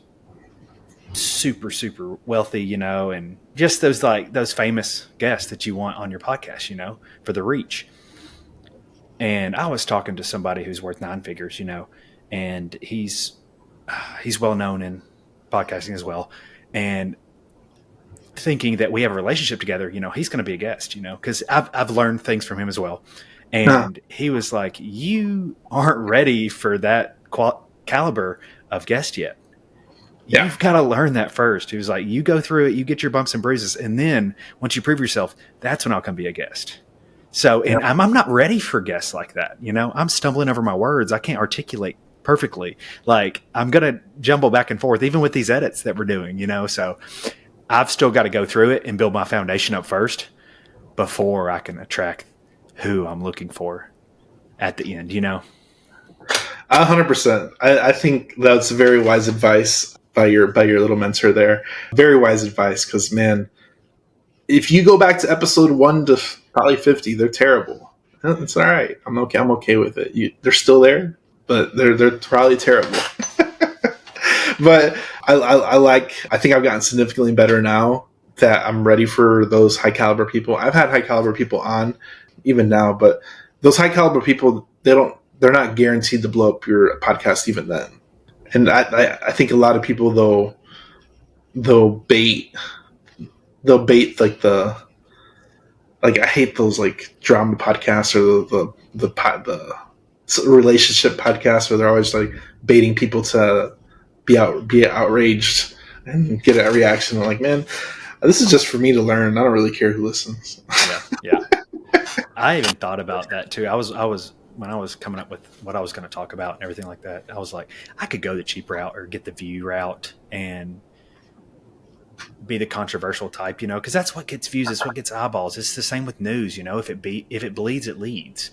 super, super wealthy, and just those famous guests that you want on your podcast, for the reach. And I was talking to somebody who's worth 9 figures, and he's well known in podcasting as well. And thinking that we have a relationship together, he's going to be a guest, because I've learned things from him as well. And he was like, you aren't ready for that caliber of guest yet. Yeah. You've got to learn that first. He was like, you go through it, you get your bumps and bruises. And then once you prove yourself, that's when I'll come be a guest. So, and I'm not ready for guests like that. I'm stumbling over my words. I can't articulate perfectly. Like, I'm going to jumble back and forth, even with these edits that we're doing, so I've still got to go through it and build my foundation up first before I can attract who I'm looking for at the end, 100%. I think that's very wise advice by your little mentor there. Very wise advice, because man, if you go back to episode 1 to probably 50, they're terrible. It's all right. I'm okay. I'm okay with it. They're still there, but they're probably terrible. But I think I've gotten significantly better now that I'm ready for those high caliber people. I've had high caliber people on even now, but those high caliber people, they're not guaranteed to blow up your podcast even then. And I think a lot of people they'll bait like I hate those like drama podcasts or the relationship podcasts where they're always like baiting people to be outraged and get a reaction. I'm like, man, this is just for me to learn. I don't really care who listens. Yeah. I even thought about that too. I was when I was coming up with what I was going to talk about and everything like that, I was like, I could go the cheap route or get the view route and be the controversial type, because that's what gets views. It's what gets eyeballs. It's the same with news, if it bleeds, it leads.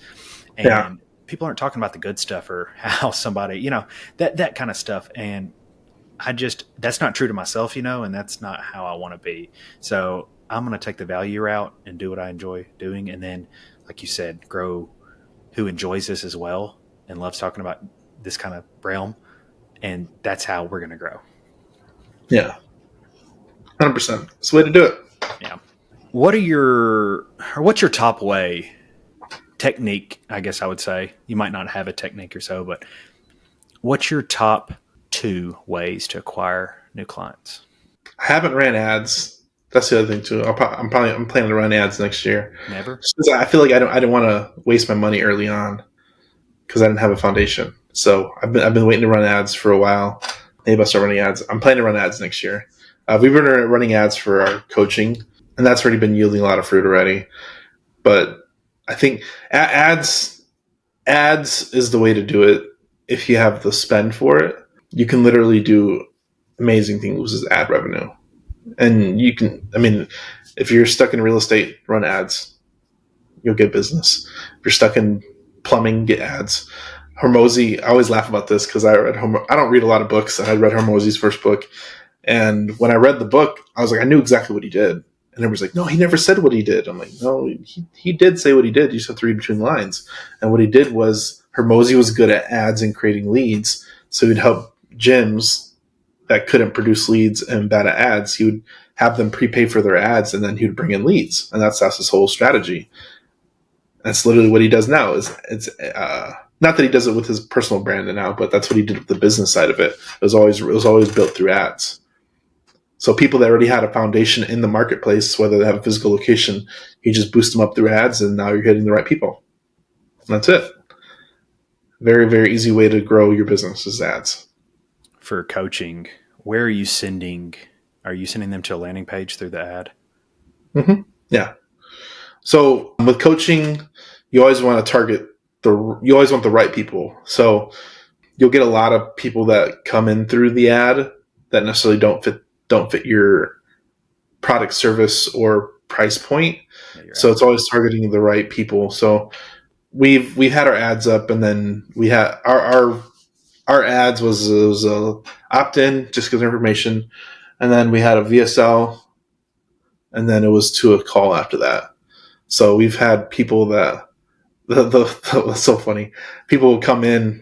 And people aren't talking about the good stuff or how somebody, that kind of stuff. And that's not true to myself, and that's not how I want to be. So I'm going to take the value route and do what I enjoy doing. And then, like you said, grow who enjoys this as well and loves talking about this kind of realm. And that's how we're going to grow. Yeah. 100%. It's the way to do it. Yeah. What's your top way technique? I guess I would say you might not have a technique or so, but what's your top 2 ways to acquire new clients? I haven't ran ads. That's the other thing too. I'm planning to run ads next year. Never. I feel like I didn't want to waste my money early on because I didn't have a foundation. So I've been waiting to run ads for a while. Maybe I'll start running ads. I'm planning to run ads next year. We've been running ads for our coaching, and that's already been yielding a lot of fruit already. But I think ads is the way to do it if you have the spend for it. You can literally do amazing things with ad revenue. And if you're stuck in real estate, run ads. You'll get business. If you're stuck in plumbing, get ads. Hormozy, I always laugh about this because I don't read a lot of books. I read Hormozy's first book. And when I read the book, I was like, I knew exactly what he did. And everybody's like, no, he never said what he did. I'm like, no, he did say what he did. You just have to read between the lines. And what he did was Hormozy was good at ads and creating leads. So he'd help gyms that couldn't produce leads and bad at ads. He would have them prepay for their ads, and then he would bring in leads. And that's his whole strategy. That's literally what he does now. It's not that he does it with his personal brand now, but that's what he did with the business side of it. It was always built through ads. So people that already had a foundation in the marketplace, whether they have a physical location, you just boost them up through ads, and now you're hitting the right people. And that's it. Very, very easy way to grow your business is ads. For coaching, where are you sending? Are you sending them to a landing page through the ad? Mm-hmm. Yeah. So with coaching, you always want to target you always want the right people. So you'll get a lot of people that come in through the ad that necessarily don't fit your product, service, or price point. Yeah, so it's always targeting the right people. So we've had our ads up, and then we had our ads was a opt-in, just give information, and then we had a VSL, and then it was to a call after that. So we've had people that that's so funny. People will come in,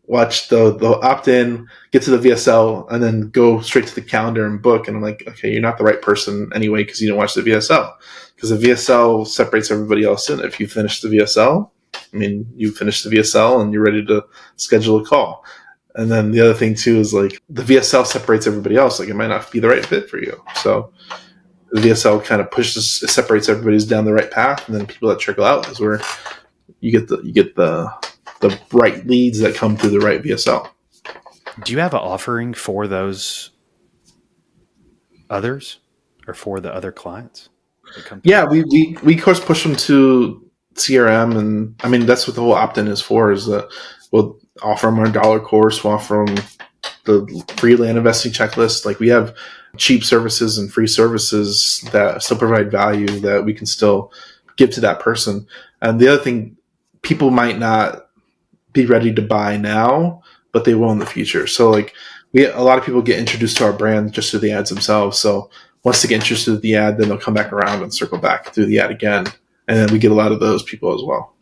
watch the opt-in, get to the VSL, and then go straight to the calendar and book. And I'm like, okay, you're not the right person anyway because you didn't watch the VSL. Because the VSL separates everybody else in. If you finish the VSL, you finish the VSL and you're ready to schedule a call. And then the other thing too is like the VSL separates everybody else. Like it might not be the right fit for you. So the VSL kind of separates everybody's down the right path, and then people that trickle out is where you get the right leads that come through the right VSL. Do you have an offering for those others or for the other clients? Yeah, we of course push them to CRM, and that's what the whole opt-in is for. Is that we'll offer them our dollar course, we'll offer them the free land investing checklist. Like we have cheap services and free services that still provide value that we can still give to that person. And the other thing, people might not be ready to buy now, but they will in the future. So like a lot of people get introduced to our brand just through the ads themselves. So once they get interested in the ad, then they'll come back around and circle back through the ad again. And then we get a lot of those people as well.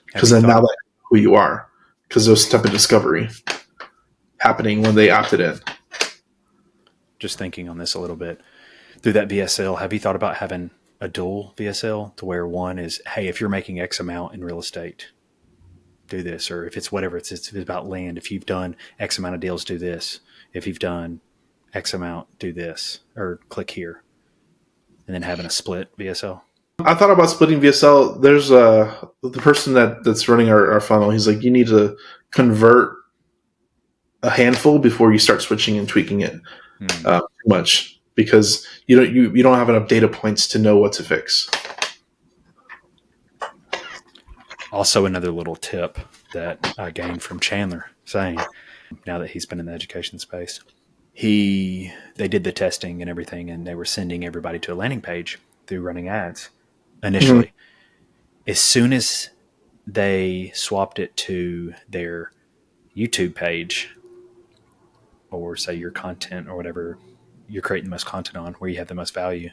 Because then now they know who you are. Because there's a step of discovery happening when they opted in. Just thinking on this a little bit. Through that VSL, have you thought about having a dual VSL to where one is, hey, if you're making X amount in real estate, do this, or if it's whatever, it's about land. If you've done X amount of deals, do this. If you've done X amount, do this, or click here, and then having a split VSL. I thought about splitting VSL. There's the person that's running our funnel. He's like, you need to convert a handful before you start switching and tweaking it too much, because you don't have enough data points to know what to fix. Also, another little tip that I gained from Chandler saying, now that he's been in the education space, they did the testing and everything, and they were sending everybody to a landing page through running ads initially. Mm-hmm. As soon as they swapped it to their YouTube page, or say your content or whatever you're creating the most content on, where you have the most value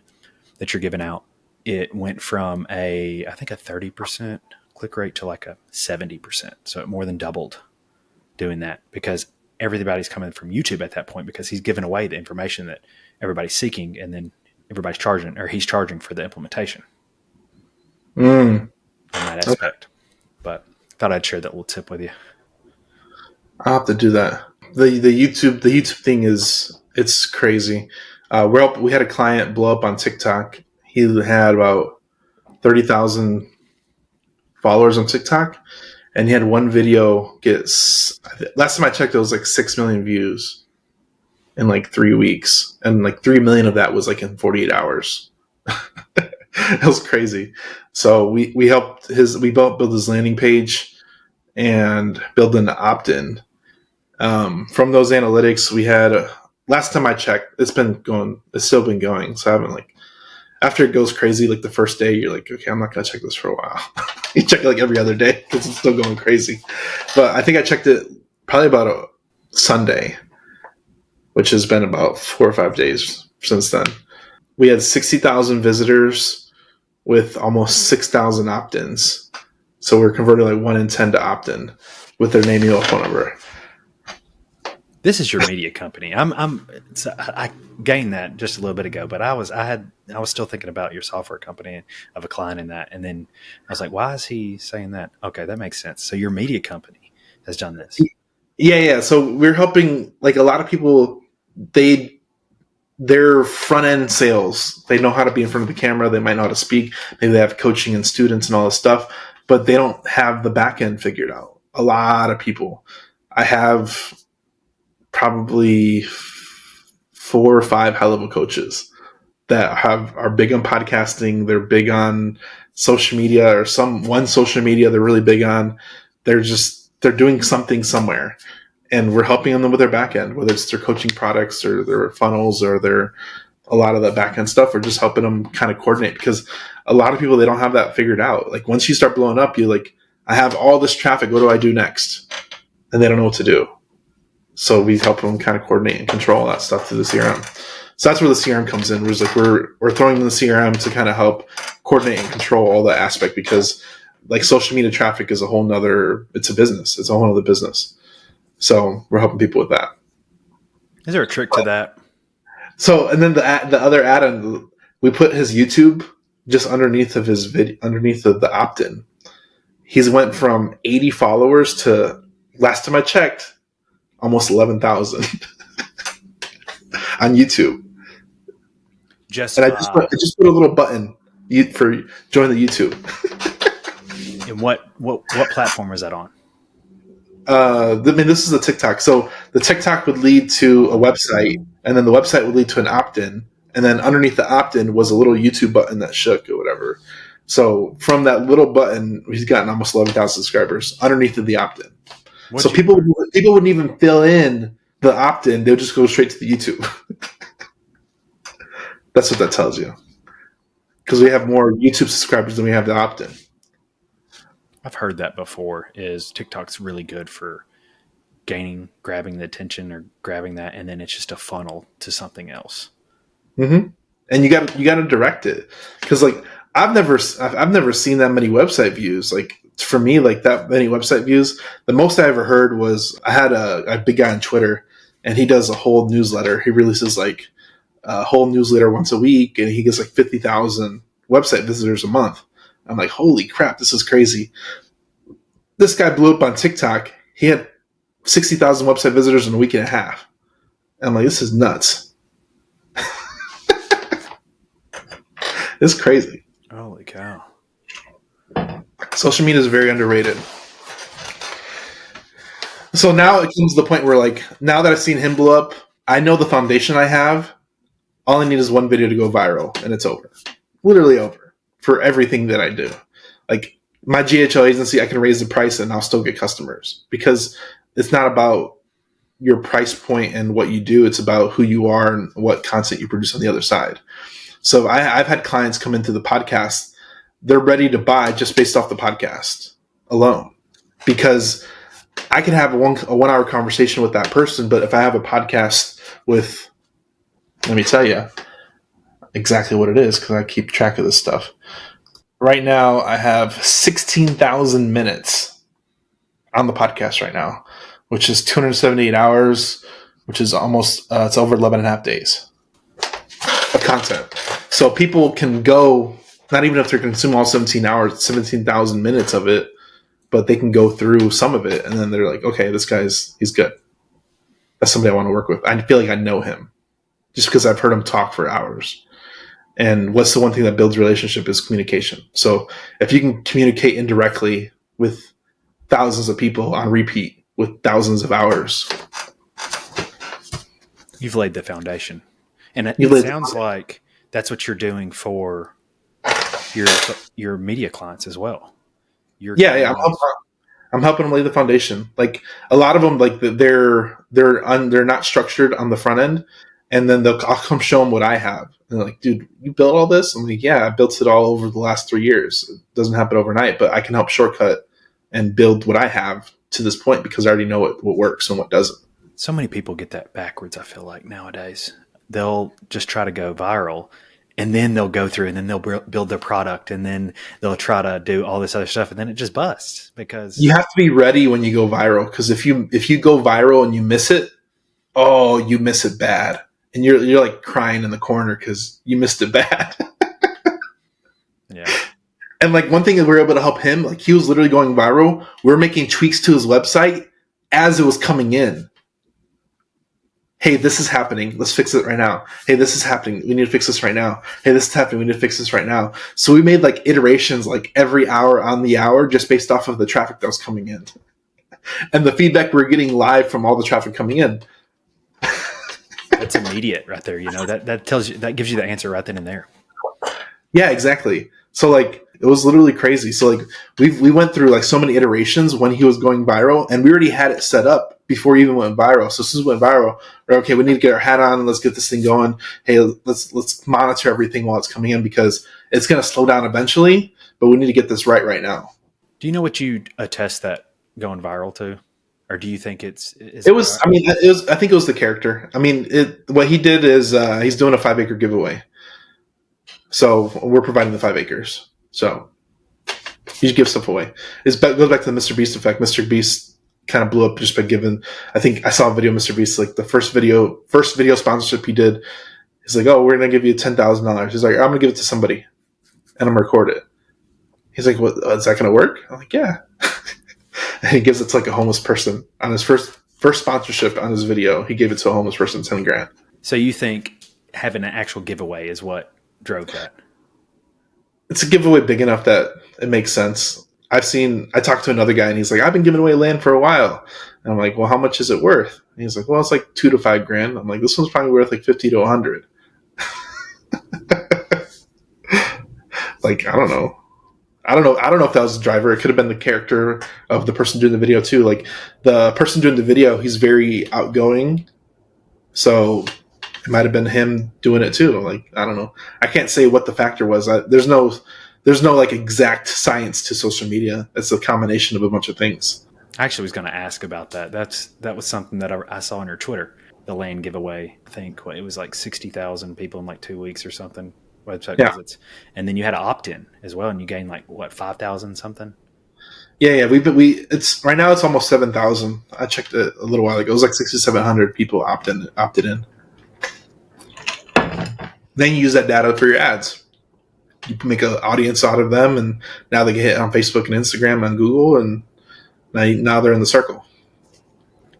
that you're giving out, it went from I think a 30% click rate to like a 70%. So it more than doubled doing that, because everybody's coming from YouTube at that point, because he's giving away the information that everybody's seeking, and then everybody's charging, or he's charging for the implementation in that aspect. Okay. But I thought I'd share that little tip with you. I'll have to do that. The YouTube thing it's crazy. We had a client blow up on TikTok. He had about 30,000 followers on TikTok, and he had one video get, last time I checked, it was like 6 million views in like 3 weeks, and like 3 million of that was like in 48 hours. It was crazy. So we helped build his landing page and build an opt-in. From those analytics, we had last time I checked, it's still been going. So I haven't after it goes crazy, like the first day, you're like, okay, I'm not going to check this for a while. You check it like every other day because it's still going crazy. But I think I checked it probably about a Sunday, which has been about 4 or 5 days since then. We had 60,000 visitors with almost 6,000 opt-ins. So we're converting like 1 in 10 to opt-in with their name, email, phone number. This is your media company. I gained that just a little bit ago, but I was still thinking about your software company of a client in that, and then I was like, why is he saying that? Okay, that makes sense. So your media company has done this. Yeah. So we're helping like a lot of people. They're front end sales. They know how to be in front of the camera. They might know how to speak. Maybe they have coaching and students and all this stuff, but they don't have the back end figured out. A lot of people. I have probably 4 or 5 high level coaches that are big on podcasting. They're big on social media, or one social media they're really big on. They're doing something somewhere, and we're helping them with their back end, whether it's their coaching products or their funnels or a lot of the back end stuff, or just helping them kind of coordinate, because a lot of people, they don't have that figured out. Like once you start blowing up, you're like, I have all this traffic. What do I do next? And they don't know what to do. So we help them kind of coordinate and control all that stuff through the CRM. So that's where the CRM comes in. We're throwing in the CRM to kind of help coordinate and control all that aspect, because like social media traffic is it's a business. It's a whole other business. So we're helping people with that. Is there a trick to that? So, and then the other add-on, we put his YouTube just underneath of his video, underneath of the opt-in. He's went from 80 followers to, last time I checked, almost 11,000 on YouTube. And I just put a little button for join the YouTube. And what platform is that on? This is the TikTok. So the TikTok would lead to a website, and then the website would lead to an opt-in, and then underneath the opt-in was a little YouTube button that shook or whatever. So from that little button, he's gotten almost 11,000 subscribers underneath of the opt-in. So people wouldn't even fill in the opt-in; they would just go straight to the YouTube. That's what that tells you, because we have more YouTube subscribers than we have the opt-in. I've heard that before. Is TikTok's really good for grabbing the attention or grabbing that, and then it's just a funnel to something else. Mm-hmm. And you got to direct it, because like I've never seen that many website views. Like for me, like that many website views. The most I ever heard was I had a big guy on Twitter, and he does a whole newsletter. He releases like a whole newsletter once a week, and he gets like 50,000 website visitors a month. I'm like, holy crap, this is crazy. This guy blew up on TikTok. He had 60,000 website visitors in a week and a half. And I'm like, this is nuts. It's crazy. Holy cow. Social media is very underrated. So now it comes to the point where, like, now that I've seen him blow up, I know the foundation I have. All I need is one video to go viral, and it's over. Literally over for everything that I do. Like, my GHL agency, I can raise the price and I'll still get customers, because it's not about your price point and what you do. It's about who you are and what content you produce on the other side. So I've had clients come into the podcast. They're ready to buy just based off the podcast alone, because I can have a 1 hour conversation with that person. But if I have a podcast with, let me tell you exactly what it is, because I keep track of this stuff. Right now, I have 16,000 minutes on the podcast right now, which is 278 hours, which is almost, it's over 11 and a half days of content. So people can go, not even if they're consuming all 17,000 minutes of it, but they can go through some of it, and then they're like, okay, he's good. That's somebody I want to work with. I feel like I know him just because I've heard him talk for hours. And what's the one thing that builds relationship is communication. So if you can communicate indirectly with thousands of people on repeat with thousands of hours, you've laid the foundation. And it sounds like that's what you're doing for your media clients as well. I'm helping them lay the foundation. Like a lot of them, like they're not structured on the front end, and then I'll come show them what I have. And they're like, dude, you built all this? I'm like, yeah, I built it all over the last 3 years. It doesn't happen overnight, but I can help shortcut and build what I have to this point, because I already know what works and what doesn't. So many people get that backwards, I feel like, nowadays. They'll just try to go viral, and then they'll go through, and then they'll build their product, and then they'll try to do all this other stuff, and then it just busts, because you have to be ready when you go viral. Because if you go viral and you miss it, you miss it bad. And you're like crying in the corner because you missed it bad. Yeah. And like one thing that we were able to help him, like he was literally going viral. We were making tweaks to his website as it was coming in. Hey, this is happening. Let's fix it right now. Hey, this is happening. We need to fix this right now. Hey, this is happening. We need to fix this right now. So we made like iterations like every hour on the hour, just based off of the traffic that was coming in. And the feedback we were getting live from all the traffic coming in. That's immediate right there. You know, that tells you, that gives you the answer right then and there. Yeah, exactly. So like it was literally crazy. So like we went through like so many iterations when he was going viral, and we already had it set up before he even went viral. So since we went viral, we're okay, we need to get our hat on and let's get this thing going. Hey, let's monitor everything while it's coming in, because it's going to slow down eventually, but we need to get this right now. Do you know what you attest that going viral to? Or do you think I think it was the character. I mean, what he did is he's doing a 5 acre giveaway. So we're providing the 5 acres. So he gives stuff away. It goes back to the Mr. Beast effect. Mr. Beast kind of blew up just by giving. I think I saw a video of Mr. Beast, like the first video sponsorship he did. He's like, oh, we're going to give you $10,000. He's like, I'm going to give it to somebody, and I'm going to record it. He's like, what, is that going to work? I'm like, yeah. And he gives it to like a homeless person on his first sponsorship on his video. He gave it to a homeless person, $10,000. So you think having an actual giveaway is what drove that? It's a giveaway big enough that it makes sense. I talked to another guy, and he's like, I've been giving away land for a while. And I'm like, well, how much is it worth? And he's like, well, it's like $2,000 to $5,000. I'm like, this one's probably worth like $50,000 to $100,000. Like, I don't know if that was the driver. It could have been the character of the person doing the video too. Like the person doing the video, he's very outgoing. So it might have been him doing it too. Like, I don't know. I can't say what the factor was. There's no there's no like exact science to social media. It's a combination of a bunch of things. I actually was going to ask about that. That was something that I saw on your Twitter. The land giveaway. I think it was like 60,000 people in like 2 weeks or something. Website Yeah. visits, and then you had an opt-in as well, and you gained like what 5,000 something. Yeah. It's right now. It's almost 7,000. I checked it a little while ago. It was like 6,700 people opted in. Then you use that data for your ads. You make an audience out of them, and now they get hit on Facebook and Instagram and Google, and now they're in the circle.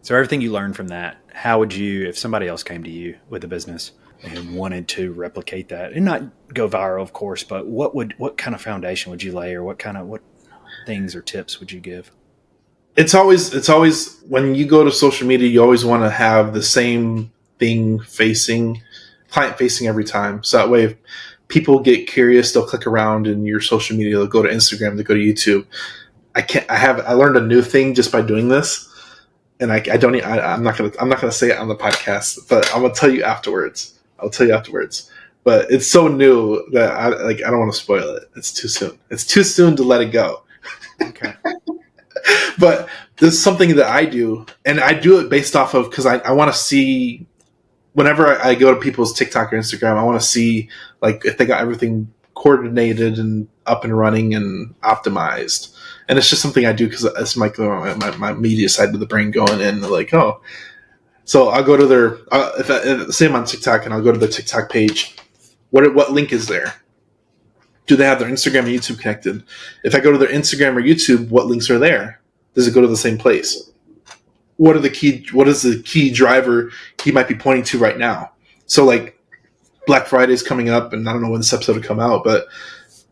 So everything you learned from that, how would you, if somebody else came to you with a business and wanted to replicate that and not go viral, of course, but what kind of foundation would you lay, or what things or tips would you give? It's always when you go to social media, you always want to have the same thing client facing every time. So that way, if people get curious, they'll click around in your social media. They'll go to Instagram, they'll go to YouTube. I learned a new thing just by doing this, and I'm not gonna say it on the podcast, but I'm gonna tell you afterwards. I'll tell you afterwards. But it's so new that I don't want to spoil it. It's too soon. It's too soon to let it go. Okay. But this is something that I do, and I do it based off of because I want to see whenever I go to people's TikTok or Instagram, I want to see like if they got everything coordinated and up and running and optimized. And it's just something I do because it's my media side of the brain going in like, oh. So I'll go to their say I'm on TikTok and I'll go to their TikTok page. What link is there? Do they have their Instagram and YouTube connected? If I go to their Instagram or YouTube, what links are there? Does it go to the same place? What is the key driver he might be pointing to right now? So like Black Friday is coming up, and I don't know when this episode will come out, but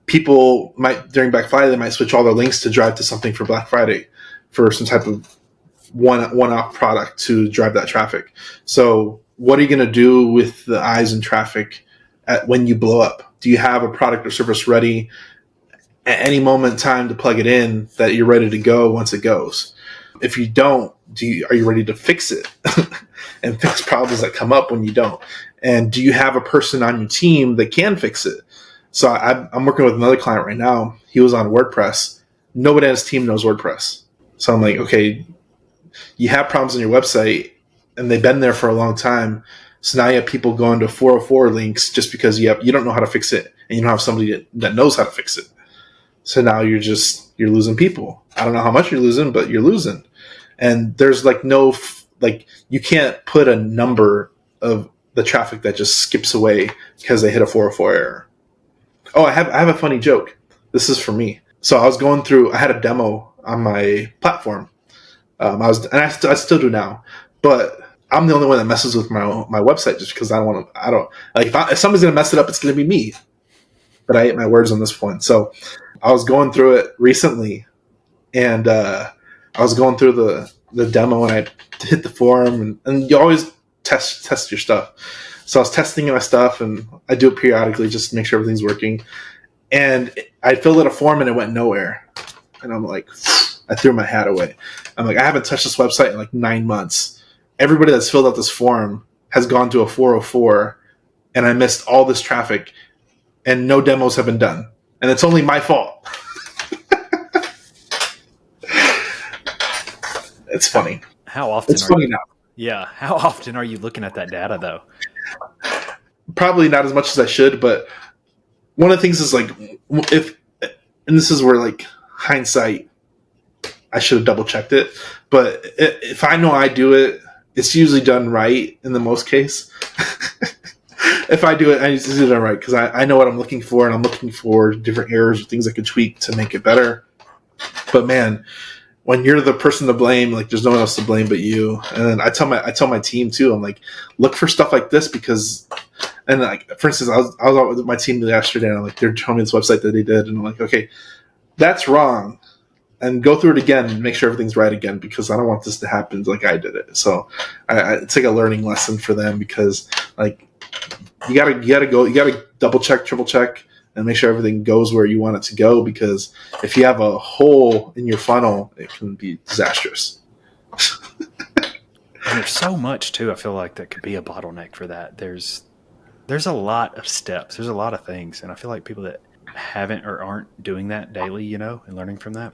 people might during Black Friday they might switch all their links to drive to something for Black Friday for some type of one-off product to drive that traffic. So what are you going to do with the eyes and traffic when you blow up? Do you have a product or service ready at any moment in time to plug it in that you're ready to go once it goes? If you don't, are you ready to fix it and fix problems that come up when you don't? And do you have a person on your team that can fix it? So I'm working with another client right now. He was on WordPress. Nobody on his team knows WordPress. So I'm like, okay, you have problems on your website and they've been there for a long time. So now you have people going to 404 links just because you don't know how to fix it and you don't have somebody that knows how to fix it. So now you're losing people. I don't know how much you're losing, but you're losing. And there's you can't put a number of the traffic that just skips away because they hit a 404 error. Oh, I have a funny joke. This is for me. So I had a demo on my platform. I still do now, but I'm the only one that messes with my website just because if somebody's going to mess it up, it's going to be me. But I ate my words on this point. So I was going through it recently, and I was going through the demo, and I hit the forum, and you always test your stuff. So I was testing my stuff, and I do it periodically just to make sure everything's working. And I filled out a form, and it went nowhere. And I'm like, I threw my hat away. I'm like, I haven't touched this website in like 9 months. Everybody that's filled out this form has gone to a 404, and I missed all this traffic, and no demos have been done. And it's only my fault. It's funny. How often? It's funny now. Yeah. How often are you looking at that data though? Probably not as much as I should, but one of the things is like, and this is where like hindsight, I should have double checked it. But if I know I do it, it's usually done right in the most case. If I do it, I need to do it done right because I know what I'm looking for, and I'm looking for different errors or things I could tweak to make it better. But man, when you're the person to blame, like there's no one else to blame but you. And then I tell my team too. I'm like, look for stuff like this because, and like for instance, I was out with my team yesterday, and I'm like, they're showing me this website that they did, and I'm like, okay, that's wrong, and go through it again and make sure everything's right again because I don't want this to happen like I did it. So it's like a learning lesson for them because like you gotta double check, triple check, and make sure everything goes where you want it to go because if you have a hole in your funnel, it can be disastrous. And there's so much too, I feel like that could be a bottleneck for that. There's a lot of steps. There's a lot of things. And I feel like people that haven't or aren't doing that daily, and learning from that,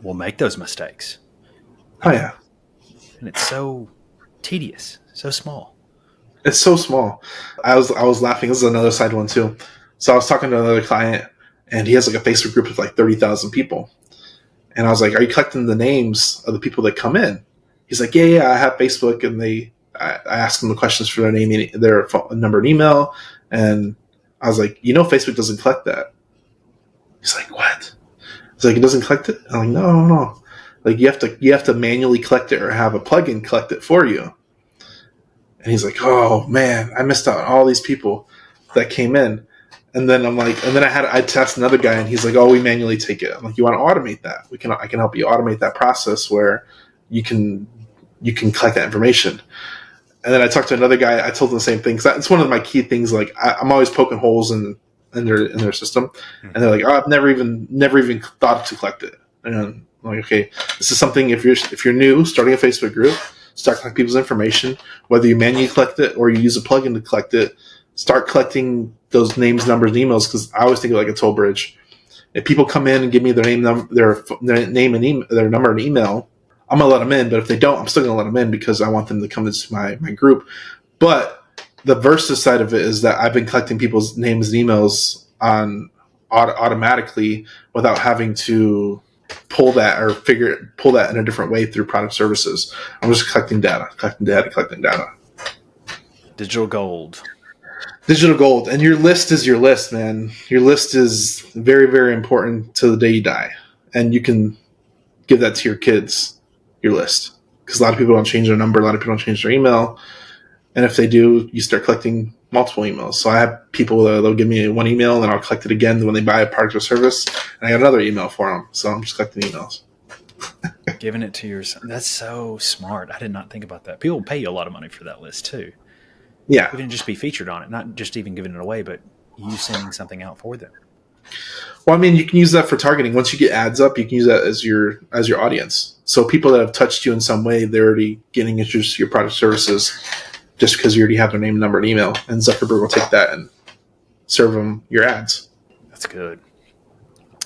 will make those mistakes. Oh yeah, And it's so tedious, so small. it's so small. I was laughing. This is another side one too. So I was talking to another client, and he has like a Facebook group of like 30,000 people. And I was like, "Are you collecting the names of the people that come in?" He's like, "Yeah, I have Facebook." And I asked them the questions for their name, their phone number, and email. And I was like, Facebook doesn't collect that. He's like, "What?" He's like, "It doesn't collect it." I'm like, "No, no, no. Like you have to manually collect it or have a plugin collect it for you." And he's like, "Oh man, I missed out on all these people that came in." And then I'm like, and then I test another guy, and he's like, "Oh, we manually take it." I'm like, "You want to automate that? I can help you automate that process where you can collect that information." And then I talked to another guy. I told him the same thing because it's one of my key things. Like I'm always poking holes in their system, and they're like, "Oh, I've never even thought to collect it." And I'm like, "Okay, this is something. If you're new, starting a Facebook group, start collecting people's information. Whether you manually collect it or you use a plugin to collect it, start collecting those names, numbers, and emails. Because I always think of it like a toll bridge. If people come in and give me their name, their name and their number and email, I'm gonna let them in. But if they don't, I'm still gonna let them in because I want them to come into my group. But the versus side of it is that I've been collecting people's names and emails on automatically without having to pull that in a different way through product services. I'm just collecting data. Digital gold. Digital gold. And your list is your list, man. Your list is very, very important to the day you die. And you can give that to your kids, your list. Because a lot of people don't change their number, a lot of people don't change their email. And if they do, you start collecting multiple emails. So I have people they'll give me one email, and then I'll collect it again when they buy a product or service, and I got another email for them. So I'm just collecting emails. Giving it to your son. That's so smart. I did not think about that. People pay you a lot of money for that list too. Yeah. Even just be featured on it, not just even giving it away, but you sending something out for them. Well, I mean, you can use that for targeting. Once you get ads up, you can use that as your audience. So people that have touched you in some way, they're already getting introduced to your product services just because you already have their name, number, and email. And Zuckerberg will take that and serve them your ads. That's good.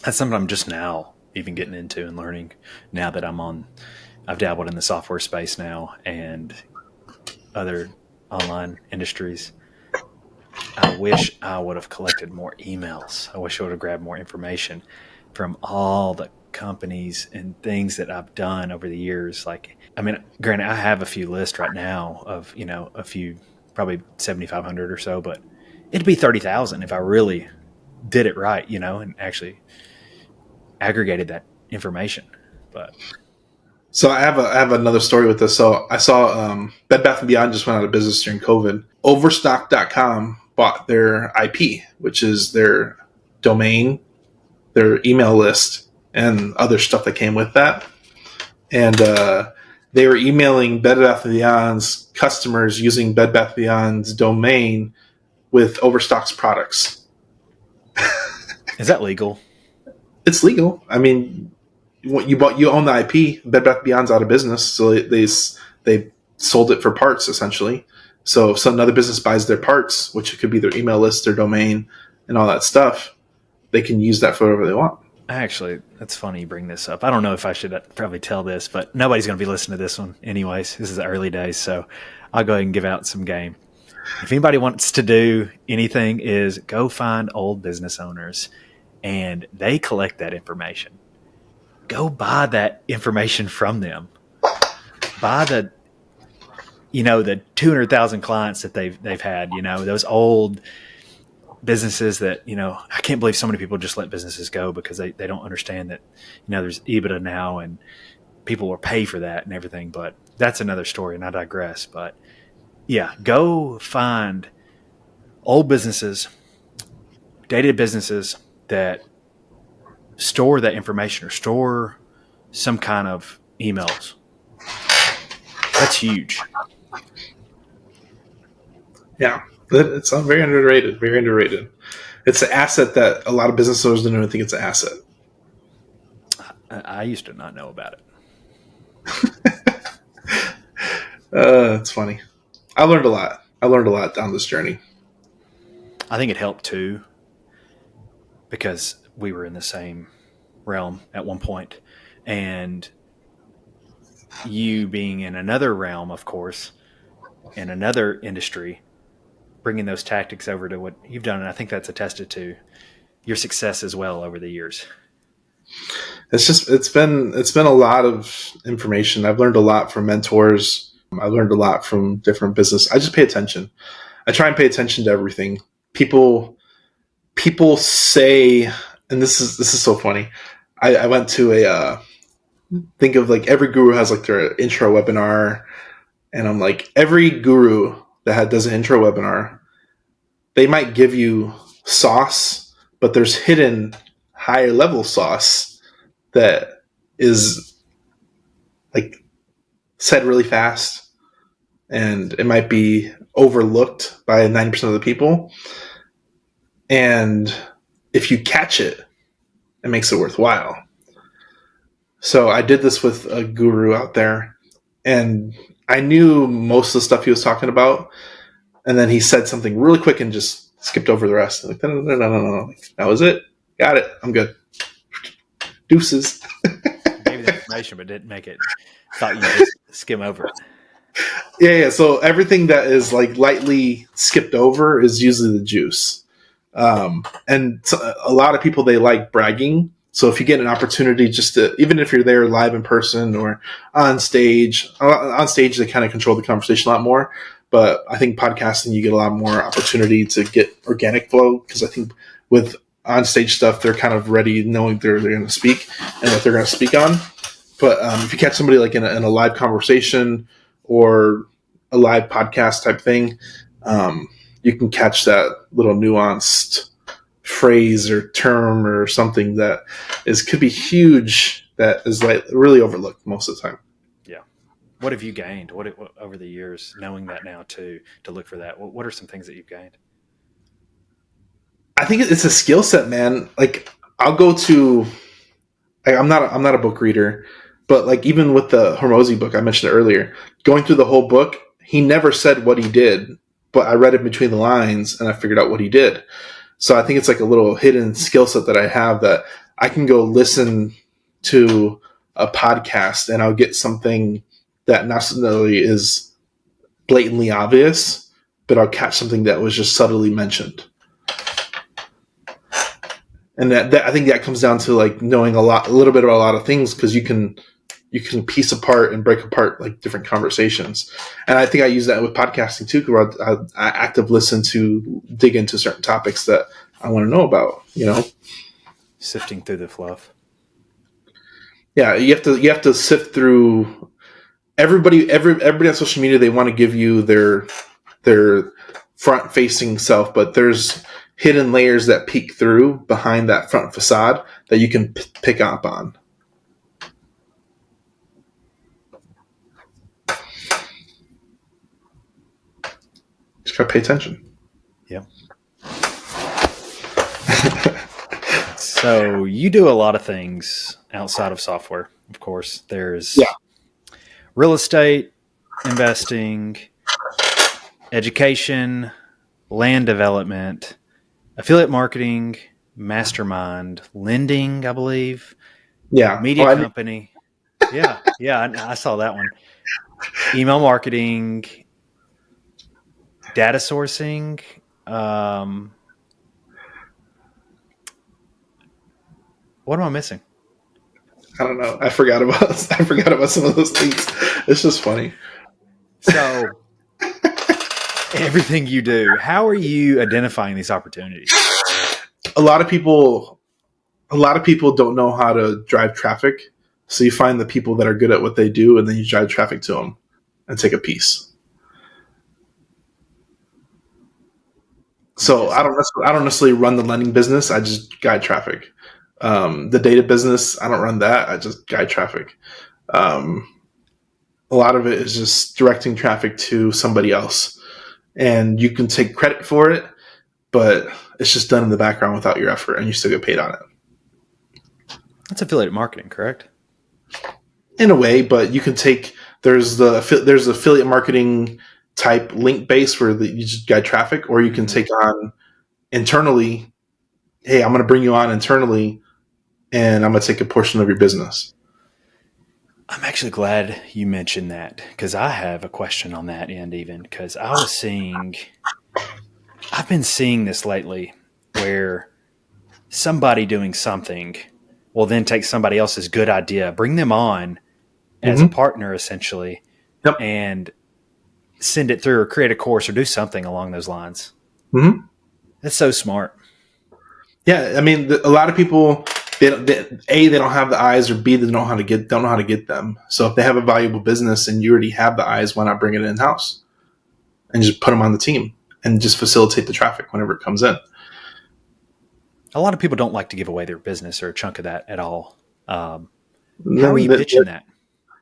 That's something I'm just now even getting into and learning now that I've dabbled in the software space now and other online industries. I wish I would have collected more emails. I wish I would have grabbed more information from all the companies and things that I've done over the years. Like, I mean, granted, I have a few lists right now of, a few, probably 7,500 or so, but it'd be 30,000 if I really did it right, and actually aggregated that information. But so I have another story with this. So I saw Bed Bath & Beyond just went out of business during COVID. Overstock.com bought their IP, which is their domain, their email list, and other stuff that came with that. And they were emailing Bed Bath & Beyond's customers using Bed Bath & Beyond's domain with Overstock's products. Is that legal? It's legal. I mean, you own the IP. Bed Bath & Beyond's out of business, so they sold it for parts essentially. So if another business buys their parts, which could be their email list, their domain, and all that stuff, they can use that for whatever they want. Actually, that's funny you bring this up. I don't know if I should probably tell this, but nobody's going to be listening to this one anyways. This is the early days, so I'll go ahead and give out some game. If anybody wants to do anything, is go find old business owners, and they collect that information. Go buy that information from them. Buy the 200,000 clients that they've had. Those old businesses that I can't believe so many people just let businesses go because they don't understand that there's EBITDA now and people will pay for that and everything. But that's another story, and I digress. But yeah, go find old businesses, dated businesses that store that information or store some kind of emails. That's huge. Yeah, it's very underrated. Very underrated. It's an asset that a lot of business owners don't even think it's an asset. I used to not know about it. It's funny. I learned a lot. I learned a lot down this journey. I think it helped too. because we were in the same realm at one point, and you being in another realm, of course, in another industry, bringing those tactics over to what you've done, and I think that's attested to your success as well over the years. It's been a lot of information. I've learned a lot from mentors. I learned a lot from different business. I just pay attention. I try and pay attention to everything. People say, and this is so funny. I went to think of like every guru has like their intro webinar, and I'm like, every guru that does an intro webinar, they might give you sauce, but there's hidden higher level sauce that is like said really fast, and it might be overlooked by 90% of the people. And if you catch it, it makes it worthwhile. So I did this with a guru out there, and I knew most of the stuff he was talking about. And then he said something really quick and just skipped over the rest. Like, no. That was it. Got it. I'm good. Deuces. Gave the information, but didn't make it. Thought you just skim over it. Yeah. So everything that is like lightly skipped over is usually the juice. And so a lot of people, they like bragging. So if you get an opportunity, just to, even if you're there live in person or on stage, they kind of control the conversation a lot more. But I think podcasting, you get a lot more opportunity to get organic flow, because I think with on stage stuff, they're kind of ready, knowing they're going to speak and what they're going to speak on. But if you catch somebody like in a live conversation or a live podcast type thing, you can catch that little nuanced phrase or term or something that could be huge, that is like really overlooked most of the time. Yeah. What have you gained? What over the years, knowing that now to look for that? What are some things that you've gained? I think it's a skill set, man. Like I'll go to, I'm not a book reader, but like even with the Hormozi book I mentioned earlier, going through the whole book, he never said what he did, but I read it between the lines and I figured out what he did. So I think it's like a little hidden skill set that I have, that I can go listen to a podcast and I'll get something that not necessarily is blatantly obvious, but I'll catch something that was just subtly mentioned. And that I think that comes down to like knowing a little bit about a lot of things, because you can piece apart and break apart like different conversations. And I think I use that with podcasting too, because I active listen to dig into certain topics that I want to know about, Sifting through the fluff. Yeah, you have to sift through everybody on social media. They want to give you their front facing self, but there's hidden layers that peek through behind that front facade that you can pick up on. Just gotta pay attention. Yeah. So you do a lot of things outside of software, of course. There's real estate, investing, education, land development, affiliate marketing, mastermind, lending, I believe. Yeah. Media company. Yeah. I saw that one. Email marketing, data sourcing. What am I missing? I don't know. I forgot about some of those things. It's just funny. So everything you do, how are you identifying these opportunities? A lot of people don't know how to drive traffic. So you find the people that are good at what they do, and then you drive traffic to them and take a piece. So I don't necessarily run the lending business. I just guide traffic. The data business, I don't run that. I just guide traffic. A lot of it is just directing traffic to somebody else, and you can take credit for it, but it's just done in the background without your effort, and you still get paid on it. That's affiliate marketing, correct? In a way, but you can take, there's affiliate marketing type link base where you just guide traffic, or you can take on internally hey, I'm going to bring you on internally and I'm going to take a portion of your business. I'm actually glad you mentioned that, because I have a question on that end, even because I've been seeing this lately where somebody doing something will then take somebody else's good idea, bring them on as a Mm-hmm. partner essentially, Yep. and send it through or create a course or do something along those lines. Mm-hmm. That's so smart. Yeah, I mean, a lot of people, they don't have the eyes, or B, they don't know how to get them. So if they have a valuable business and you already have the eyes, why not bring it in house and just put them on the team and just facilitate the traffic whenever it comes in? A lot of people don't like to give away their business or a chunk of that at all. How are Then you pitching that?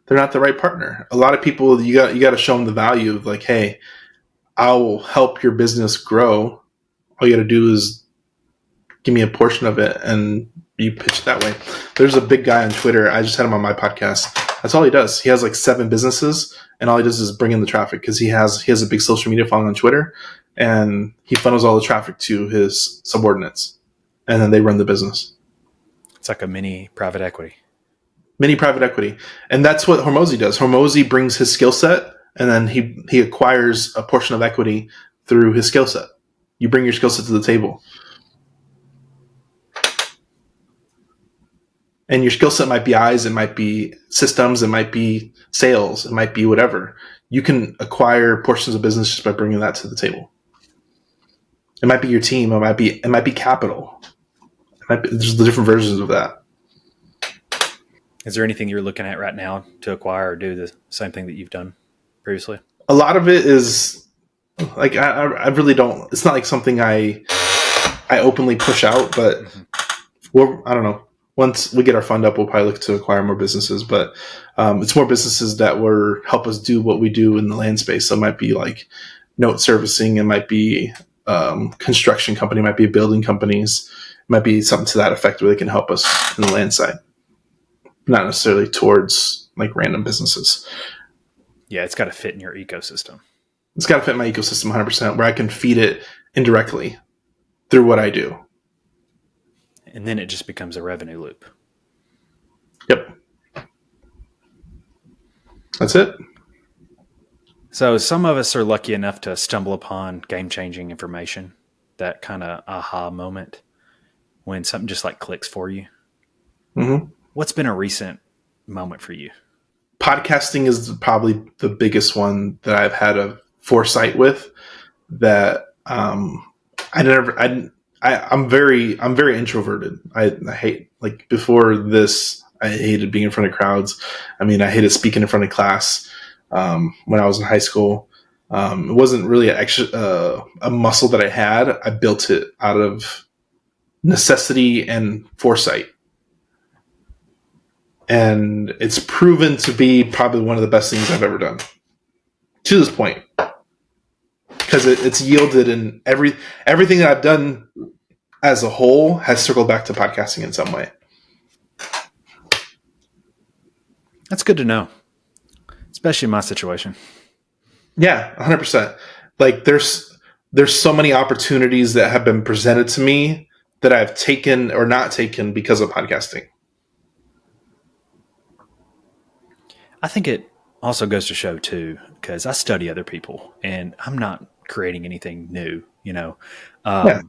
they're not the right partner. A lot of people, you got to show them the value of like, hey, I will help your business grow. All you got to do is give me a portion of it, and you pitch it that way. There's a big guy on Twitter. I just had him on my podcast. That's all he does. He has like 7 businesses, and all he does is bring in the traffic because he has a big social media following on Twitter, and he funnels all the traffic to his subordinates, and then they run the business. It's like a mini private equity. Mini private equity. And that's what Hormozy does. Hormozy brings his skill set, and then he acquires a portion of equity through his skill set. You bring your skill set to the table. And your skill set might be eyes, it might be systems, it might be sales, it might be whatever. You can acquire portions of business just by bringing that to the table. It might be your team. It might be capital. There's the different versions of that. Is there anything you're looking at right now to acquire or do the same thing that you've done previously? A lot of it is like I really don't. It's not like something I openly push out, but I don't know. Once we get our fund up, we'll probably look to acquire more businesses, but it's more businesses that will help us do what we do in the land space. So it might be like note servicing, it might be construction company, it might be building companies, it might be something to that effect where they can help us in the land side, not necessarily towards like random businesses. Yeah, it's got to fit in your ecosystem. It's got to fit in my ecosystem 100%, where I can feed it indirectly through what I do. And then it just becomes a revenue loop. Yep. That's it. So some of us are lucky enough to stumble upon game-changing information, that kind of aha moment when something just like clicks for you. Mm-hmm. What's been a recent moment for you? Podcasting is probably the biggest one that I've had a foresight with. That I'm very introverted. I hate, like, before this, I hated being in front of crowds. I mean, I hated speaking in front of class when I was in high school. It wasn't really a muscle that I had. I built it out of necessity and foresight. And it's proven to be probably one of the best things I've ever done to this point. Because it's yielded in everything that I've done as a whole has circled back to podcasting in some way. That's good to know, especially in my situation. Yeah, 100%. Like there's so many opportunities that have been presented to me that I've taken or not taken because of podcasting. I think it also goes to show too, because I study other people and I'm not creating anything new, you know. Yeah,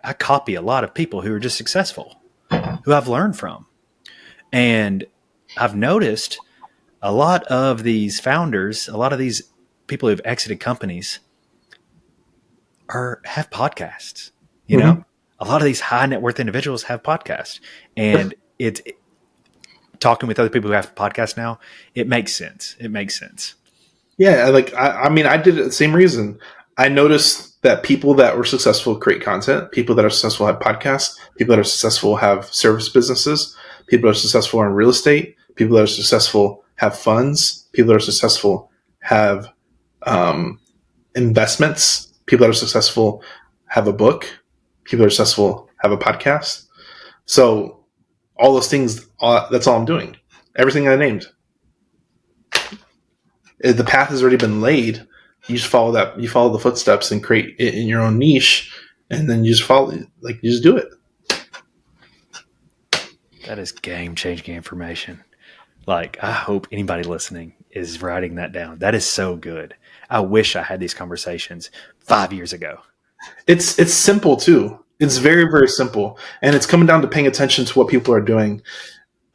I copy a lot of people who are just successful, who I've learned from. And I've noticed a lot of these founders, a lot of these people who've exited companies have podcasts, you know. A lot of these high net worth individuals have podcasts, and it's talking with other people who have podcasts now. It makes sense. Yeah, like I mean, I did it the same reason. I noticed that people that were successful create content. People that are successful have podcasts. People that are successful have service businesses. People that are successful in real estate. People that are successful have funds. People that are successful have investments. People that are successful have a book. People that are successful have a podcast. So all those things, that's all I'm doing. Everything I named. The path has already been laid. You just follow that. You follow the footsteps and create it in your own niche, and then you just follow, like you just do it. That is game-changing information. Like, I hope anybody listening is writing that down. That is so good. I wish I had these conversations 5 years ago. It's simple too. It's very, very simple, and it's coming down to paying attention to what people are doing.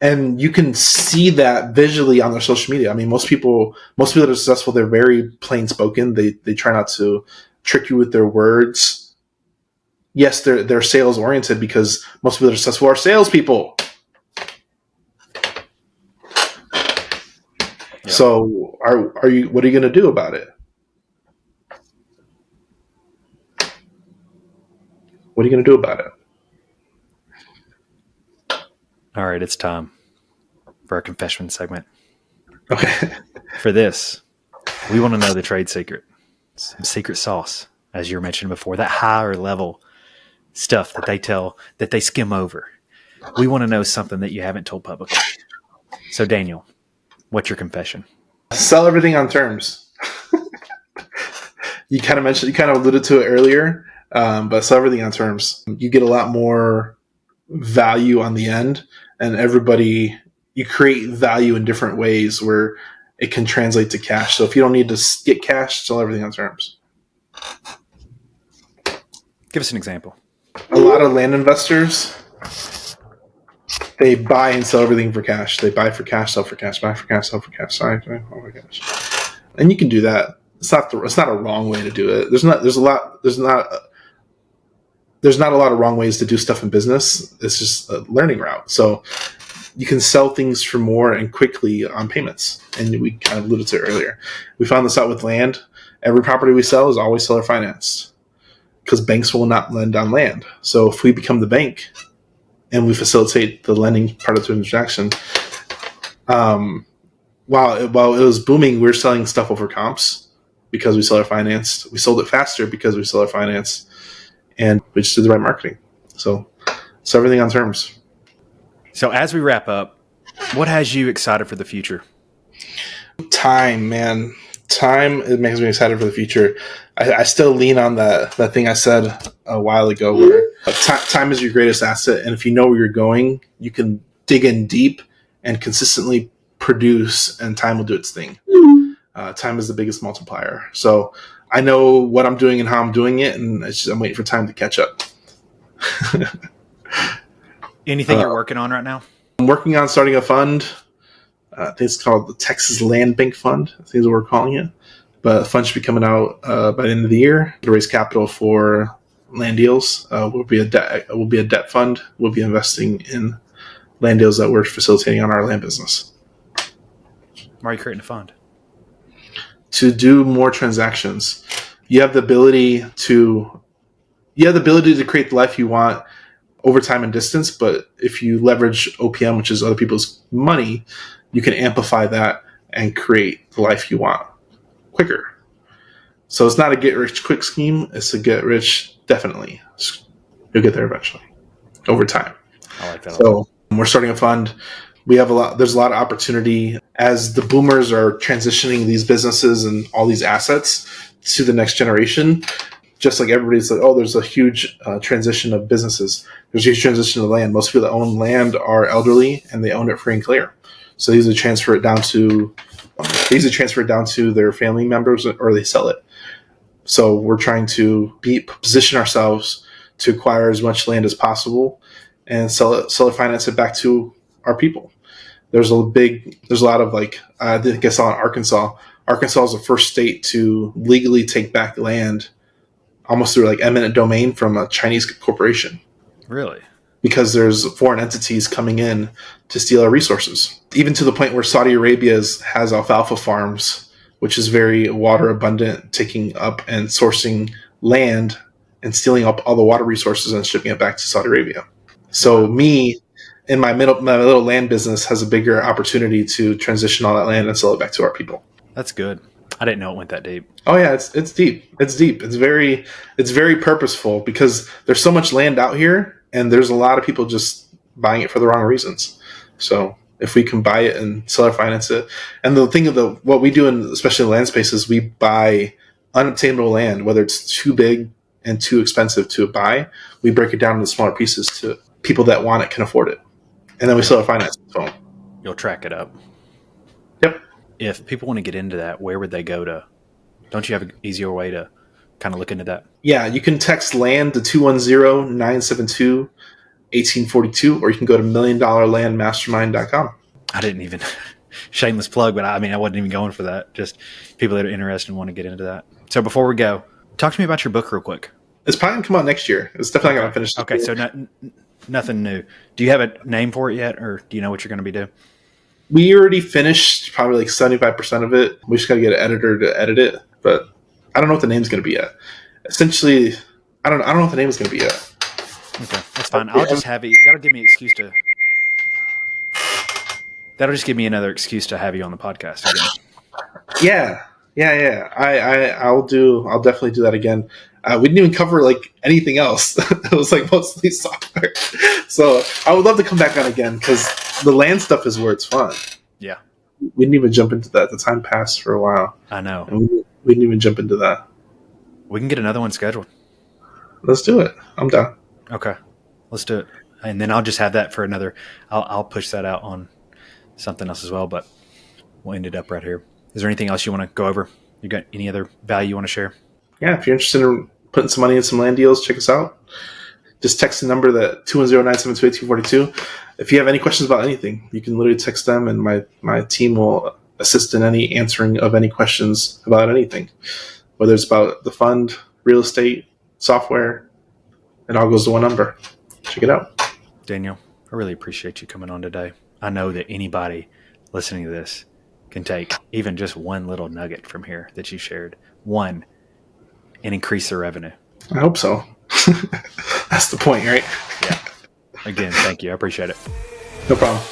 And you can see that visually on their social media. I mean, most people that are successful, they're very plain spoken. They try not to trick you with their words. Yes, they're sales oriented because most people that are successful are salespeople. Yeah. So are you? What are you going to do about it? What are you going to do about it? All right, it's time for our confession segment. Okay. For this, we want to know the trade secret, some secret sauce, as you were mentioning before, that higher level stuff that they skim over. We want to know something that you haven't told publicly. So, Daniel, what's your confession? Sell everything on terms. You kind of alluded to it earlier, but sell everything on terms. You get a lot more value on the end, and you create value in different ways where it can translate to cash. So if you don't need to get cash, sell everything on terms. Give us an example. A lot of land investors, they buy and sell everything for cash. They buy for cash, sell for cash, buy for cash, sell for cash. Oh my gosh! And you can do that. It's not a wrong way to do it. There's not a lot of wrong ways to do stuff in business. It's just a learning route. So you can sell things for more and quickly on payments. And we kind of alluded to it earlier. We found this out with land. Every property we sell is always seller financed because banks will not lend on land. So if we become the bank and we facilitate the lending part of the transaction, while it was booming, we were selling stuff over comps because we seller financed. We sold it faster because we seller financed. And we just did the right marketing. So everything on terms. So as we wrap up, what has you excited for the future? Time, man. Time, it makes me excited for the future. I still lean on that thing I said a while ago where time is your greatest asset. And if you know where you're going, you can dig in deep and consistently produce, and time will do its thing. Time is the biggest multiplier. So I know what I'm doing and how I'm doing it, and I'm waiting for time to catch up. Anything you're working on right now? I'm working on starting a fund. I think it's called the Texas Land Bank Fund. I think is what we're calling it. But the fund should be coming out by the end of the year to raise capital for land deals. We'll be a debt fund. We'll be investing in land deals that we're facilitating on our land business. Why are you creating a fund? To do more transactions. You have the ability to create the life you want over time and distance, but if you leverage OPM, which is other people's money, you can amplify that and create the life you want quicker. So it's not a get rich quick scheme, it's a get rich definitely. You'll get there eventually over time. I like that. So we're starting a fund. There's a lot of opportunity as the boomers are transitioning these businesses and all these assets to the next generation. Just like everybody's like, oh, there's a huge transition of businesses. There's a huge transition of land. Most people that own land are elderly and they own it free and clear. So they either transfer it down to their family members or they sell it. So we're trying to position ourselves to acquire as much land as possible and sell it, finance it back to our people. There's a lot of I think I saw in Arkansas. Arkansas is the first state to legally take back land almost through eminent domain from a Chinese corporation. Really? Because there's foreign entities coming in to steal our resources. Even to the point where Saudi Arabia has alfalfa farms, which is very water abundant, taking up and sourcing land and stealing up all the water resources and shipping it back to Saudi Arabia. So me, in my little land business, has a bigger opportunity to transition all that land and sell it back to our people. That's good. I didn't know it went that deep. Oh yeah, it's deep. It's deep. It's very purposeful because there's so much land out here, and there's a lot of people just buying it for the wrong reasons. So if we can buy it and seller finance it, and the thing of what we do in especially land spaces, we buy unobtainable land, whether it's too big and too expensive to buy, we break it down into smaller pieces to people that want it, can afford it. And then we sell our financing to them. You'll track it up. Yep. If people want to get into that, where would they go to? Don't you have an easier way to kind of look into that? Yeah, you can text LAND to 210-972-1842, or you can go to milliondollarlandmastermind.com. I didn't even, shameless plug, but I wasn't even going for that. Just people that are interested and want to get into that. So before we go, talk to me about your book real quick. It's probably going to come out next year. It's definitely going to finish. Okay, so nothing new. Do you have a name for it yet, or do you know what you're going to be doing? We already finished probably like 75% of it. We just got to get an editor to edit it, but I don't know what the name's going to be yet. Essentially, I don't know what the name is going to be yet. Okay, that's fine. I'll just have you. That'll give me an excuse to. That'll just give me another excuse to have you on the podcast again. Yeah. I'll definitely do that again. We didn't even cover like anything else. It was like mostly software. So I would love to come back on again because the land stuff is where it's fun. Yeah. We didn't even jump into that. The time passed for a while. I know. And we didn't even jump into that. We can get another one scheduled. Let's do it. I'm down. Okay. Let's do it. And then I'll just have that for another. I'll push that out on something else as well, but we'll end it up right here. Is there anything else you want to go over? You got any other value you want to share? Yeah, if you're interested in putting some money in some land deals, check us out. Just text the number, that 210-972-1842. If you have any questions about anything, you can literally text them, and my team will assist in any answering of any questions about anything, whether it's about the fund, real estate, software. It all goes to one number. Check it out. Daniel, I really appreciate you coming on today. I know that anybody listening to this can take even just one little nugget from here that you shared, and increase their revenue. I hope so. That's the point, right? Yeah. Again, thank you. I appreciate it. No problem.